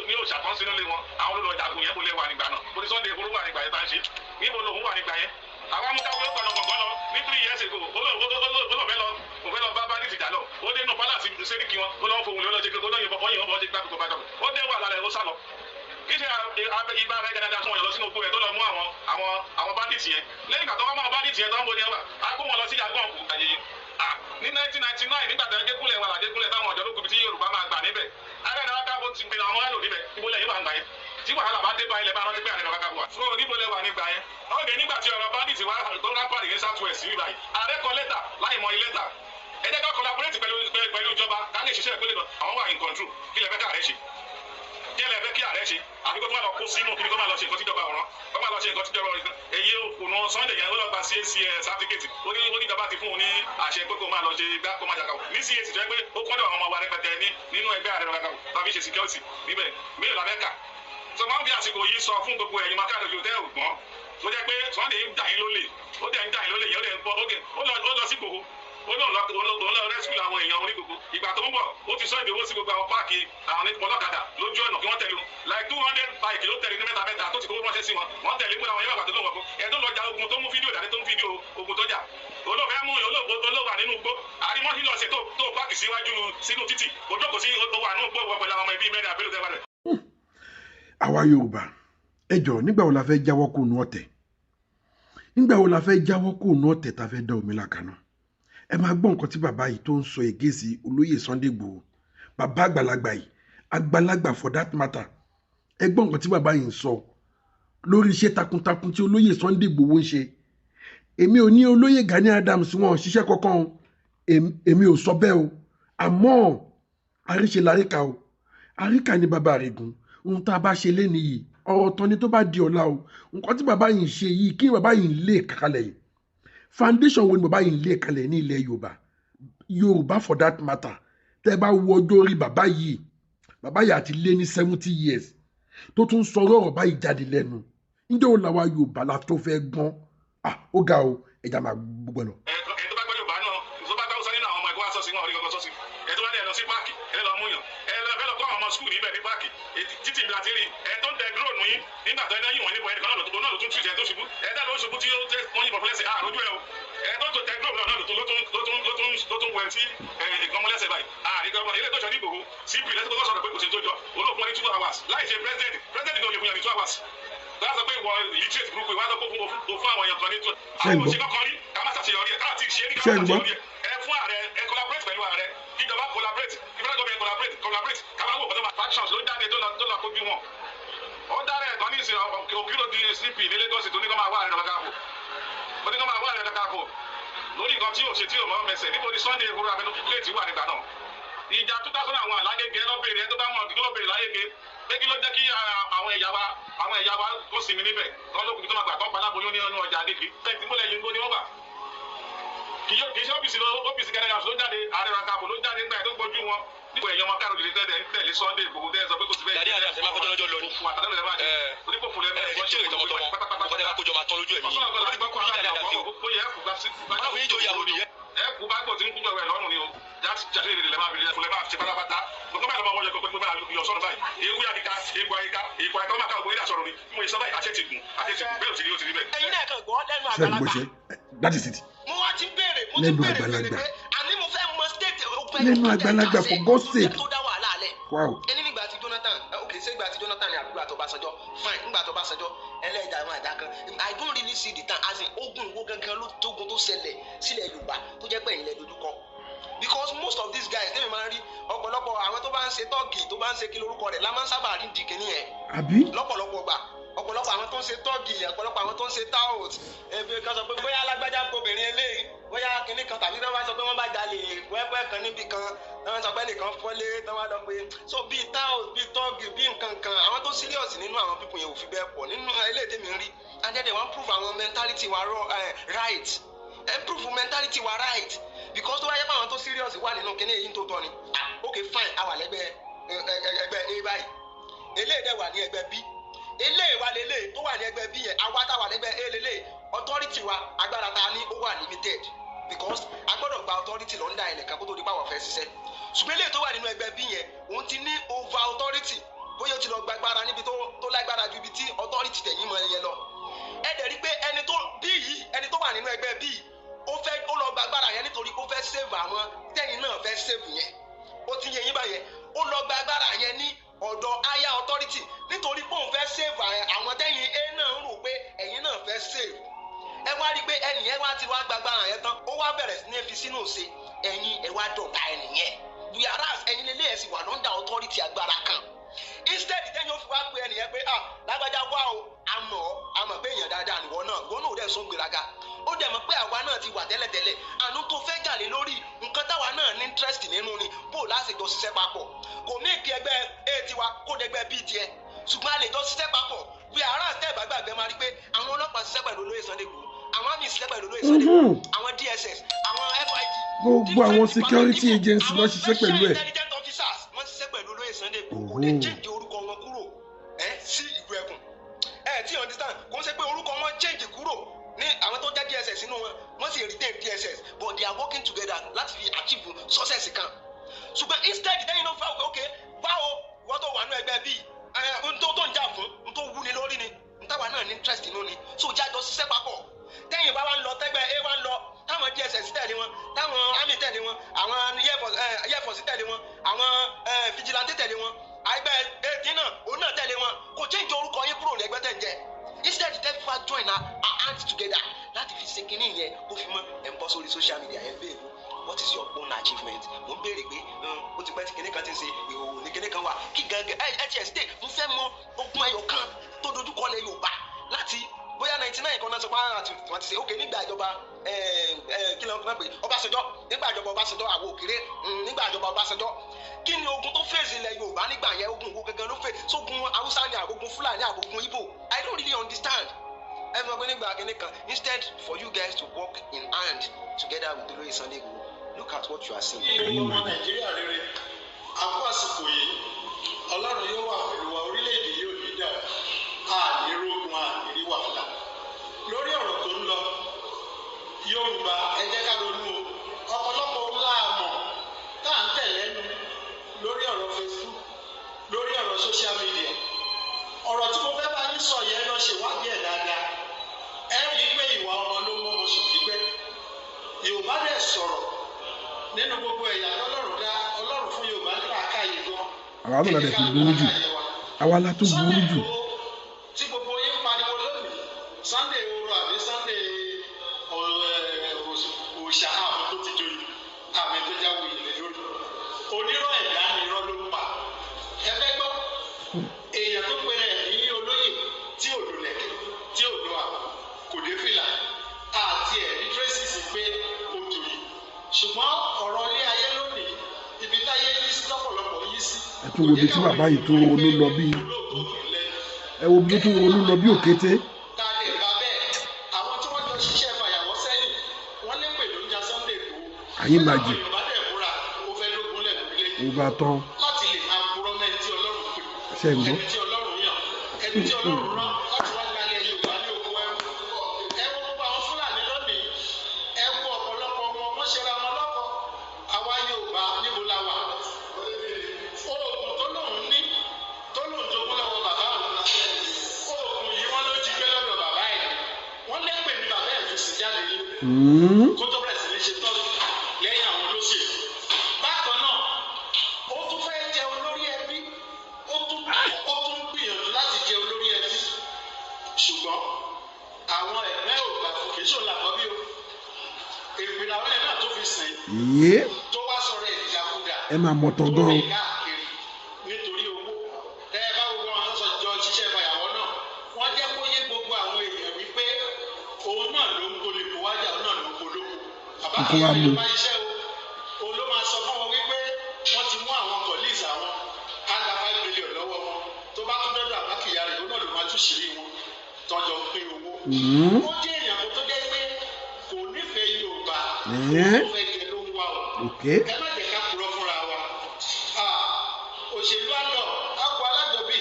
S5: ní òṣàtọ́ sínú ilé wọn àwọn olùlọ jagun yẹn kò lè wà nígbà náà kò ní Sunday Igboho wà nígbà yẹn tá ń ṣe níbo lòun wà nígbà yẹn àwọn amúdáwó ló gbọdọ̀ gbọ̀ngàn lọ ní 3 years ago olóòfẹ́ lọ bá ní ìjà lọ ó dé nù pálásì sẹ́ríkì wọn ó lọ́wọ́ fòun lé ó lọ ṣe kékeré ó lọ́yìn bọ́ ṣe gbá gbogbo bàjọ́ ó dé wà lálẹ́ ó sálọ kí ṣe ibà rẹ̀ dáadáa fún wọn lọ sínú oko rẹ̀ tó lọ mú àwọn bandits yẹn lẹ́yìn ìgbà tó wá mú àwọn bandits yẹn tó ń bo ní ẹwà á kó wọn lọ sí àgbọ̀n kù àyè ní 1999 nígbà tó Adékúnlé wà Adékúnlé táwọn ọ̀dọ́ lókùnrin tí Yorùbá máa gbà níbẹ̀ Ààrẹ Ọ̀nà Kakanfò ti gbìyànjú àwọn ẹlò níbẹ̀ ibo lẹ́yìn máa ń gbà yẹn tí wàhálà bá dé bá ilẹ̀ bá rántí pé Ààrẹ Ọ̀nà Kakanfò wà. fún oníbo lẹ́wà nígbà yẹn ọ̀gẹ̀ nígbà tí ọ̀rọ̀ bandits wà tó rápàdé ní South West nígbà yìí Ààrẹ kọ lẹ́tà láì mọ lẹ́tà ẹ jẹ́ ká collaborate pẹ̀lú ìjọba ká lè ṣiṣẹ́ ìpínlẹ̀ náà àwọn wà in control kí lẹ fẹ́ ká ààrẹ ṣe kí lẹ fẹ́ kí ààrẹ ṣe àbí kó tó máa lọ kó sínú kí tó máa lọ ṣe nǹkan tíjọba ọ̀ràn kó máa lọ ṣe nǹkan tíjọba ọ̀ràn èyí òkùnà Sunday yẹn ó lọ gba CAC certificate oníjọba ti fún un ní àṣẹ pé kó máa lọ ṣe gbá kó máa jàkàwọ̀ ní CAC tó yẹ pé ó kọ́dọ̀ àwọn ọmọ wa rẹpẹtẹ nínú ẹgbẹ́ Ààrẹ Ọ̀nà Kakanfò tàbí ṣe security níbẹ̀ mélòó la fẹ́ kà tó máa ń fi àsìkò yìí sọ fún gbogbo ẹ̀yin mákàlẹ́ ojú tẹ́ ògbọ́n tó jẹ́ pé Sunday ń dà yín lólè ó dẹ̀ ń dà yín lólè yẹn ó dẹ̀ ń bọ́ ó lọ sí gbogbo ó lọ rescue àwọn èèyàn onígbogbo ìgbà tó ń bọ̀ ó ti sọ ìdíwọ́ sí gbogbo àwọn páàkì àwọn ọlọ́kadà lójú ọ̀nà kí wọ́n tẹ̀lé like 200 bike ló tẹ̀lé ní mẹ́ta tó ti kó ránṣẹ́ sí wọn wọ́n tẹ̀lé pé àwọn yẹn bàbà tó lọ́wọ́ ẹ̀ tó lọ ja ogun tó mú fídíò dání tó mú fídíò ogun tó jà olóòfẹ́ mú olówà nínú igbó àrímọ́sí lọ sí tó páàkì síwájú sínú títì òjòkó sí owó àánú gbó wọ pẹ̀lú àwọn ọmọ ẹbí mẹ́rin àbẹ́lẹ̀ tẹ́wàlẹ̀.
S4: àwa Yorùbá ẹ jọ̀ọ́ nígbà wo la fẹ́ jáwọ́ kó nu ọ̀tẹ̀ nígbà wo la fẹ́ jáwọ́ kó nu ọ̀tẹ̀ tá fẹ́ dá omi làkàná ẹ máa gbọ́ nǹkan tí bàbá yìí tó ń sọ ègé sí olóyè Sunday Igboho bàbá àgbàlagbà yìí àgbàlagbà for that matter ẹ gbọ́ nǹkan tí bàbá yìí ń sọ lórí iṣẹ́ takuntakun tí olóyè Sunday Igboho ń ṣe èmi ò ní olóyè Gani Adams wọn ò ṣiṣẹ́ kankan o èmi ò sọ bẹ́ẹ̀ o àmọ́ àríṣe láríkà o àríkà ni bàbá rẹ̀ gùn ohun tá a bá ṣe léni yìí ọ̀rọ̀ tán ni tó bá di ọ̀la o nǹkan tí bàbá yìí ń ṣe yìí kí bàbá yìí lè kàkalẹ̀ yìí foundation wo ni bàbá yìí lè kalẹ̀ ní ilẹ̀ Yorùbá for that matter tẹ́ bá wo ọjọ́ orí bàbá yìí àti lé ní 70 years tó tún sọ̀rọ̀ ọ̀rọ̀ báyìí jáde lẹ́nu níjẹ́ wo làwa Yorùbá la tó fẹ́ gbọ́n ó ga o ẹja máa gbogbo lọ.
S5: ẹ tó bá gbọ́ Yorùbá náà tó bá gbọ́ sọ́ni náà àwọn ọmọ ẹ̀kọ́ àṣọ sí wọn orí kankan sọ́sì ẹ tó bá dẹ̀ lọ sí páàkì ẹ lọ mú yàn ẹ lọ fẹ́ lọ kọ́ àwọn ọmọ skul níbẹ̀ ní páàkì títí ìgbà tí ẹ tó ń tẹ drone yín nígbà tó ẹ náà yìn wọ́n níbo ẹnìkan náà ló tún tù ẹ tó ṣubú ẹ dá ló ṣubú tí wọ́n yìnbọn fúnlẹ́sẹ̀ àròjú ẹ o ẹ tó tẹ drone náà ló tún wẹ̀ sí nǹkan mọ́lẹ́sẹ̀ báyìí àríkọ́ ilé tó ṣọ ní Ìgbòho cp lẹ́sẹ̀ tó sọ̀rọ̀ pé kò sí tó jọ olóògùn wọn ní 2 hours láì ṣe president ló lè fún yàn ní 2 hours láti sọ pé ìwọ illiterate burúkú ìwà tó kó fún àwọn èèyàn kan ní 2 àwọn òṣèlú kan rí ká má ṣàṣeyọrí ẹ káàtì ṣe é ní ká má ṣàṣeyọrí ẹ fún ààrẹ ẹ collaborate pẹ̀lú ààrẹ ìjọba collaborate ìfẹ́ gọ́ọ̀mẹ̀ collaborate ká má wò pẹ̀lú factions ló jáde tó lọ kójú wọn ó dára ẹ̀kan ní ìsìn òkúrò di cp ní Lagos tó ní kó máa wá Ààrẹ Ọ̀nà Kakanfò ó ní kó máa wá Ààrẹ Ọ̀nà Kakanfò lórí nǹkan tí yóò ṣe tí yóò mọ́ mẹsẹ̀ níbo ni Sunday Igboho abẹnú plate wà nígbà náà ìjà 2000 àwọn alágége lọ́bẹ̀rẹ̀ ẹ tó bá mọ̀ ọ̀dùn lọ́bẹ̀rẹ̀ láyége pé kí ló jẹ́ kí àwọn ẹ̀yà wa kó sinmi níbẹ̀ lọ́lọ́kùnrin tó máa gbà tó paláboyún ní ọ̀nà ọjà àdéjì tẹ́tí múlẹ̀ yìí ń gbó ni wọ́n gbà kì í ṣe ọ́fíìsì Gani Adams ló jáde Ààrẹ Ọ̀nà Kakanfò ló jáde nígbà tó gbójú wọn níbo èèyàn máa kárò dìde tẹ̀lé Sunday Igboho tẹ́ sọ pé kò sí bẹ́ẹ̀.
S3: Gani Adams máa kọjọ́ lọ́jọ́ lọ ní.
S5: fún àtàlẹ́ lẹ́ẹ̀ máa jẹ onípò fún lẹ́ẹ̀
S3: ẹ̀ ṣe ìtọ́mọtọ́mọ ọkọ̀ tẹ́ bá kójọ máa tán lójú ẹ̀mí.
S5: ẹ̀kú bá gbọ̀ tí ń kújọ rẹ̀ lọ́rùn ni o jáde lè máa bìrì ẹ̀fúnlẹ̀ máa ṣe pátápátá gbogbo báyìí lọ́wọ́ wọlé pé máa yọ sọ́run báyìí ewu àdìka ewu àyíká èkó àyíká máa ká ògbó ìdá sọ̀rọ̀ ni mo ìsọ báyìí àṣẹ ti gùn bẹ́ẹ̀ ò sì rí ó ti rí bẹ́ẹ̀.
S6: ẹ̀yin náà kàn gbọ́ lẹ́nu àgbàlagbà.
S4: that is it.
S6: mo wá ti béèrè pé àní mo fẹ́ mọ state
S4: lẹ́nu àgbàlagbà for God's sake.
S6: tó dá wàhálà alẹ́.
S4: wow.
S6: ẹni nígbà tí Jonathan ṣé ìgbà tí Jonathan ni àbúrò àtọ́bàṣánjọ́ fine nígbà àtọ́bàṣánjọ́ ẹlẹ́dàá àwọn àdá kan I don't really see the time as in ogun ìwó gangan ló tógun tó ṣẹlẹ̀ sílẹ̀ Yorùbá tó jẹ́ pé ẹ̀yin lẹ dojúkọ because most of these guys tẹ́mi máa ń rí ọ̀pọ̀lọpọ̀ àwọn tó bá ń ṣe tọ́ọ̀gì tó bá ń ṣe kí lórúkọ rẹ̀ la máa ń sábà rí dìkínní yẹn lọ́pọ̀lọpọ̀ gbà ọ̀pọ̀lọpọ̀ àwọn tó ń ṣe tọ́ọ̀gì ọ̀pọ̀lọpọ̀ àwọn tó ń ṣe tout ẹbí kan sọ pé bóyá alágbájá obìnrin eléyìí bóyá kinní kan tàbí tí wọ́n bá sọ pé wọ́n bá jalè wẹ́pẹ́ kan níbi kan wọ́n sọ pé nìkan fọ́lé tí wọ́n lọ pé so bíi tout bíi tọ́ọ̀gì bíi nǹkan kan àwọn tó serious nínú àwọn pípọ̀ yẹn ò fi bẹ́ẹ̀ pọ̀ nínú eléyìí tèmi rí and then they wan prove our mentality wa right prove mentality wa right because tó bá yẹ pé àwọn tó serious wà nínú kinní èyí tó tọ́ ni ok fine àwa lẹ́gbẹ́ ẹgbẹ́ A báyìí eléyìí dẹ̀ wà ní ẹgbẹ́ B eléyìí wa lélẹ̀ tó wà ní ẹgbẹ́ B yẹn àwa táwa lẹ́gbẹ́ A lélẹ̀ authority wa agbára ta ní ó wà limited because a gbọ́dọ̀ gba authority lọ́ndà ẹnìkan kó tó di pa àwọn fẹ́ ṣiṣẹ́ ṣùgbọ́n eléyìí tó wà nínú ẹgbẹ́ B yẹn òun ti ní over authority bóyá o ti lọ gbàgbára níbi tó lágbára ju ibi tí authority tẹ̀yìn mọ́ ẹyẹ lọ ẹ dẹ̀ rí pé ẹni tó wà nínú ẹgbẹ́ B ó lọ gbàgbára yẹn nítorí ó fẹ́ save àwọn tẹ̀yìn náà fẹ́ save yẹn ó ti yẹ yín báyẹn ó lọ gbàgbára yẹn ní ọ̀dọ̀ higher authority nítorí pé òun fẹ́ save àwọn tẹ́yìn a náà ń rò pé ẹ̀yin náà fẹ́ save. Ẹ wá rí i pé ẹnìyẹn wá ti wá gbàgbára yẹn tán ó wá bẹ̀rẹ̀ sí ní fi sínú ṣe ẹ̀yin ẹ wá dọ̀tá ẹnìyẹn whereas ẹ̀yin lélẹ̀ ẹ̀ sì wà lọ́ndà authority agbára kan. Instead tẹ́yìn ó fi wá pé ẹnìyẹn pé lágbájá wá o àmọ̀ pé èèyàn dáadáa nìwọ náà ò dẹ̀ sún gbéraga ó dẹ̀ mọ̀ pé àwa náà ti wà tẹ́lẹ̀tẹ́lẹ̀ àánú tó fẹ́ jàlé lórí nǹkan táwa náà ní interest nínú ni bó o láti jọ ṣiṣẹ́ papọ̀ kò ní kí ẹgbẹ́ a tiwa kó dẹgbẹ́ b tiẹ̀ ṣùgbọ́n a lè jọ ṣiṣẹ́ papọ̀ bí ara tẹ́ ìbágbàgbẹ́ máa rí pé àwọn ọlọ́pàá ṣiṣẹ́ pẹ̀lú olóyè Sunday Igboho àwọn àmì ṣiṣẹ́ pẹ̀lú olóyè Sunday Igboho àwọn DSS àwọn FIG
S4: gbogbo àwọn security agency ló ṣiṣẹ́ pẹ̀lú ẹ̀.
S6: intelligent officers wọ́n ṣiṣẹ́ pẹ̀lú olóyè Sunday Igboho kò dé change orúkọ wọn kúrò sí ìlú ẹkùn tí understand kò ń ṣe pé orúkọ wọn change kúrò ní àwọn tó jẹ́ DSS nínú wọ́n sì retain DSS but they are working together láti fi achieve success kan ṣùgbọ́n instead lẹ́yìn náà fà wọ́n báwo wọ́n tó wà nínú ẹgbẹ́ bíi ohun tó ń jà fún ohun tó wú ni lórí ni ntáwa náà ní interest nínú ni so jájọ ṣiṣẹ́ papọ̀ tẹ́yìn bá wà ń lọ tẹ́gbẹ́ a wà ń lọ táwọn DSS tẹ̀lé wọn táwọn army tẹ̀lé wọn àwọn air force tẹ̀lé wọn àwọn vigilante tẹ̀lé wọn àìgbẹ́ èdè náà òun náà tẹ̀lé wọn kò change orúkọ yín kúrò lẹ́gbẹ́ tẹ̀ ń jẹ́ instead tẹ́ fà join our hands together láti fi ṣe kínní yẹn kó fi mọ́ ẹ̀ ń bọ́ sórí social media ẹ̀ ń bèèrè what is your own achievement mo ń béèrè pé ó ti pẹ́ tí kinní kan ti ṣe ìhòòhò ní kinní kan wà kí gangan ẹ tiẹ̀ stay mo fẹ́ mọ ogun ẹyọ kan tó dojúkọ lẹ Yorùbá láti bóyá 99 kan náà sọ pé wọ́n ti ṣe ókè nígbà ìjọba kí ló ń pè Ọbásanjọ́ nígbà ìjọba Ọbásanjọ́ àwọn òkèrè nígbà ìjọba Ọbásanjọ́ kí ni ogun tó fèsì ilẹ̀ Yorùbá nígbà yẹn ogun wo gangan ló fè sógun Haúsá ni àbógun Fúlàní àbógun Ìgbò I don't really understand ẹ mọ̀ pé nígbà kinní kan instead for you guys to work in hand together with olóyè Sunday Igboho look at what you are seeing.
S7: ọmọ Nàìjíríà rere àkó àsìkò yìí Ọlọ́run yóò wà pẹ̀lú wa orílẹ̀-èdè yóò ní dà àní rógun àní wàhálà lórí ọ̀rọ̀ tó ń lọ Yorùbá ẹ jẹ́ ká ronú ọ̀pọ̀lọpọ̀ ńlá àmọ̀ tá à ń tẹ̀lé nu lórí ọ̀rọ̀ Facebook lórí ọ̀rọ̀ social media ọ̀rọ̀ tí mo fẹ́ bá yín sọ yẹn lọ ṣèwádìí ẹ̀ dáadáa ẹ rí i pé ìwà ọmọ ló mú ọmọ sùn gbígbẹ́ Yorùbá dẹ̀ sọ̀rọ̀ nínú gbogbo ẹ̀yà Ọlọ́run dá Ọlọ́run fún Yorùbá nípa káyé gan.
S4: àwa náà lè fi burú jù àwa la tún burú jù.
S7: tí gbogbo yín pariwo lónìí Sunday Igboho àbí Sunday òòṣà àwọn tó ti joyè àmì tó jáwé ilẹ̀ lórí onírọ̀ ẹ̀dá ni irọ́ ló ń pa ẹ fẹ́ gbọ́ èèyàn tó pèrè ní olóyè tí ò lulẹ̀ tí ò lu àwọn kò dé fìlà àti ẹ̀rí tracy pé ó joyè ṣùgbọ́n ọ̀rọ̀ ilé ayé lónìí ibi táyé yí sí lọ́pọ̀lọpọ̀ yí sí.
S4: ẹ tún wo ibi tí bàbá yìí tó ronú lọ bí ẹ wo ibi tó ronú lọ bí òkété.
S7: tàdé bá bẹ́ẹ̀ àwọn tí wọ́n jọ ṣiṣẹ́ fàyàwọ́ sẹ́yìn wọ́n lé pè ló ń ja Sunday Igboho.
S4: àyè máa jì
S7: Yorùbá dẹ̀ múra ó fẹ́ lógún lẹ́nu ilé
S4: ó bá tán.
S7: láti lè máa purọ́ mẹ́ni tí Ọlọ́run pè
S4: ṣe ń gbọ́.
S7: ẹni tí Ọlọ́run yàn ẹni tí Ọlọ́run rán láti wá gbalẹ̀ Yorùbá ní oko ẹrú ẹ wo gbogbo àwọn Fúlàní lónìí ẹ wo ọ̀pọ̀lọpọ̀ wọn wọ́n ṣera wọn lọ́kọ àwa Yorùbá níbo la wà oògùn tó lòun ní tó lòun jogún lọ́wọ́ bàbá òun oògùn yìí wọ́n ló jí gbé lọ́dọ̀ bàbá ẹ̀ wọ́n lé pè ní bàbá ẹ̀ tó sì jáde yìí kó tó bẹ̀rẹ̀ sí ní ṣe tọ́jú lẹ́yìn àwọn olóṣèlú bákan náà ó tún fẹ́ jẹ olórí ẹbí ó tún gbìyànjú láti jẹ olórí ẹbí ṣùgbọ́n àwọn ẹ̀gbẹ́ ò gbà fún kìí ṣòlà kọ́ bí o èpè làwọn ẹ̀ náà tó fi sìn tó wá sọ̀rọ̀ ẹ̀ ìjàkudà
S4: ẹ máa mọ̀tọ̀ gan.
S7: káàkiri nítorí owó tẹ́ ẹ bá gbogbo àwọn tó jọ ṣiṣẹ́ fàyàwọ́ náà wọ́n jẹ́ kó yé gbogbo àwọn èèyàn wípé òun náà ló ń gbolè kó wájà òun náà ló ń polówó bàbá kan ló máa iṣẹ́ o òun ló máa sọ fún wọn wípé wọ́n ti mú àwọn colleagues àwọn á gba $5 million lọ́wọ́ wọn tó bá tún dọ́dọ̀ àbákìyà rẹ̀ òun náà ló máa tún ṣìírí wọn tọ́jọ́ pín owó. ó jẹ́ èèyàn tó jẹ́ pé kò nífẹ̀ẹ́ Yorùbá ó fẹ́ jẹ ló ń wá o. ẹ má jẹ́ ká purọ́ fúnra wa. òṣèlú àlọ́ àpò alájọbí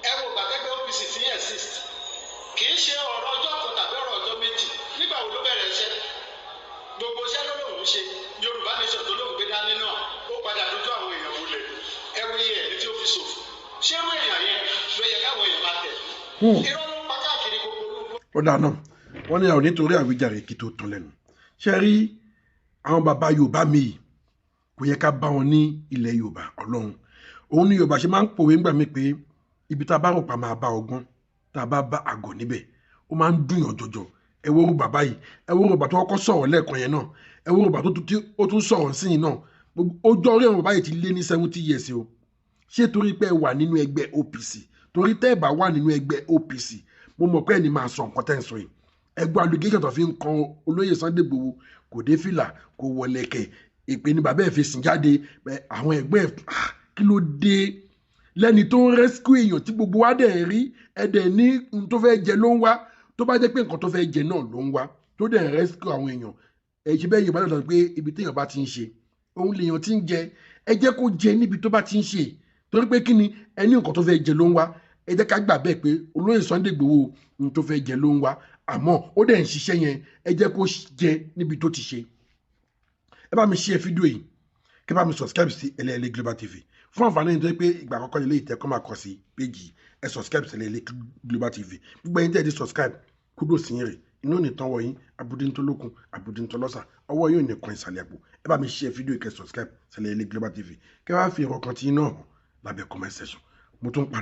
S7: ẹ wo gbàgẹ́gẹ́ OPC tí yẹn exist kì í ṣe ọ̀rọ̀ ọjọ́ kan tàbí ọ̀rọ̀ ọjọ́ méjì nígbà wo ló bẹ̀rẹ̀ iṣẹ́ gbogbo iṣẹ́ ló lòun ṣe Yorùbá nation tó lóun gbé dání náà ó padà dojú àwọn èèyàn wọlé ẹrú yẹ ẹni tí ó fi ṣòfò ṣé irú èèyàn yẹn ló yẹ káwọn èèyàn máa tẹ̀ irọ́ ló ń pa káàkiri gbogbo olúgbó.
S4: ó dáná wọn ní àwọn nítorí àwíjàre kí tó tán lẹ́nu ṣe rí àwọn bàbá Yorùbá mi yìí kò yẹ ká bá wọn ní ilẹ̀ Yorùbá Ọlọ́run òun ni Yorùbá ṣe máa ń pòwe ńgbà mí pé ibi tá a bá rò pa máa bá ọgbọ́n tá a bá bá àgọ̀ níbẹ̀ ó máa ń dùnyàn jọjọ. Ẹ wo orú bàbá yìí, ẹ wo orú bàbá tó kọ́kọ́ sọ̀rọ̀ lẹ́ẹ̀kan yẹn náà, ẹ wo orú bàbá tó tún sọ̀rọ̀ sí yìí náà. Ojú orí àwọn bàbá yìí ti lé ní 70 years o. Ṣé torí pé ẹ wà nínú ẹgbẹ́ OPC? Torí tẹ́ ẹ bá wà nínú ẹgbẹ́ OPC mo mọ̀ pé ẹni máa sọ nǹkan tẹ́ ń sọ yìí. Ẹgbẹ́ allegation tó fi ń kan olóyè Sunday Igboho kò dé fìlà kò wọlẹ̀kẹ̀ èpè ni bàbá ẹ̀ fi sìn jáde àwọn ẹgbẹ́ kí ló dé lẹ́ni tó ń rescue èèyàn tí gbogbo wa dẹ̀ rí ẹ̀dẹ̀ ní n tó fẹ́ jẹ ló ń wá tó bá jẹ́ pé nǹkan tó fẹ́ jẹ náà ló ń wá tó dẹ̀ rescue àwọn èèyàn ṣe bẹ́ẹ̀ Yorùbá lọ́dọ̀ pé ibi téèyàn bá ti ń ṣe òun lèèyàn ti ń jẹ ẹ jẹ́ kó jẹ níbi tó bá ti ń ṣe torí pé kí ni ẹni nǹkan tó fẹ́ jẹ ló ń wá ẹ jẹ́ ká gbà bẹ́ẹ̀ pé olóyè Sunday Igboho n tó fẹ́ jẹ ló ń wá àmọ́ ó dẹ̀ ń ṣiṣẹ́ yẹn ẹ jẹ́ kó jẹ níbi tó ti ṣe. Ẹ bá mi share fídíò yìí kí bá mi subscribe sí Ẹlẹ́yẹlé Global TV fún àǹfààní tó yẹ pé ìgbà àkọ́kọ́ lè ìtẹ́kọ́ máa kọ sí péjì ẹ subscribe sí Ẹlẹ́yẹlé Global TV gbogbo ẹ̀yin tẹ́ ẹ ti subscribe kúdò sí yín rè inú ní tán wọ̀nyí abudintolókun abudintolọ́sà ọwọ́ yóò ní kan ìsàlẹ̀ àpò ẹ bá mi share fídíò kẹ́ subscribe sí Ẹlẹ́yẹlé Global TV kẹ́ wá fi ìrọ̀kan tí náà hàn lábẹ́ comment section mo tún pa.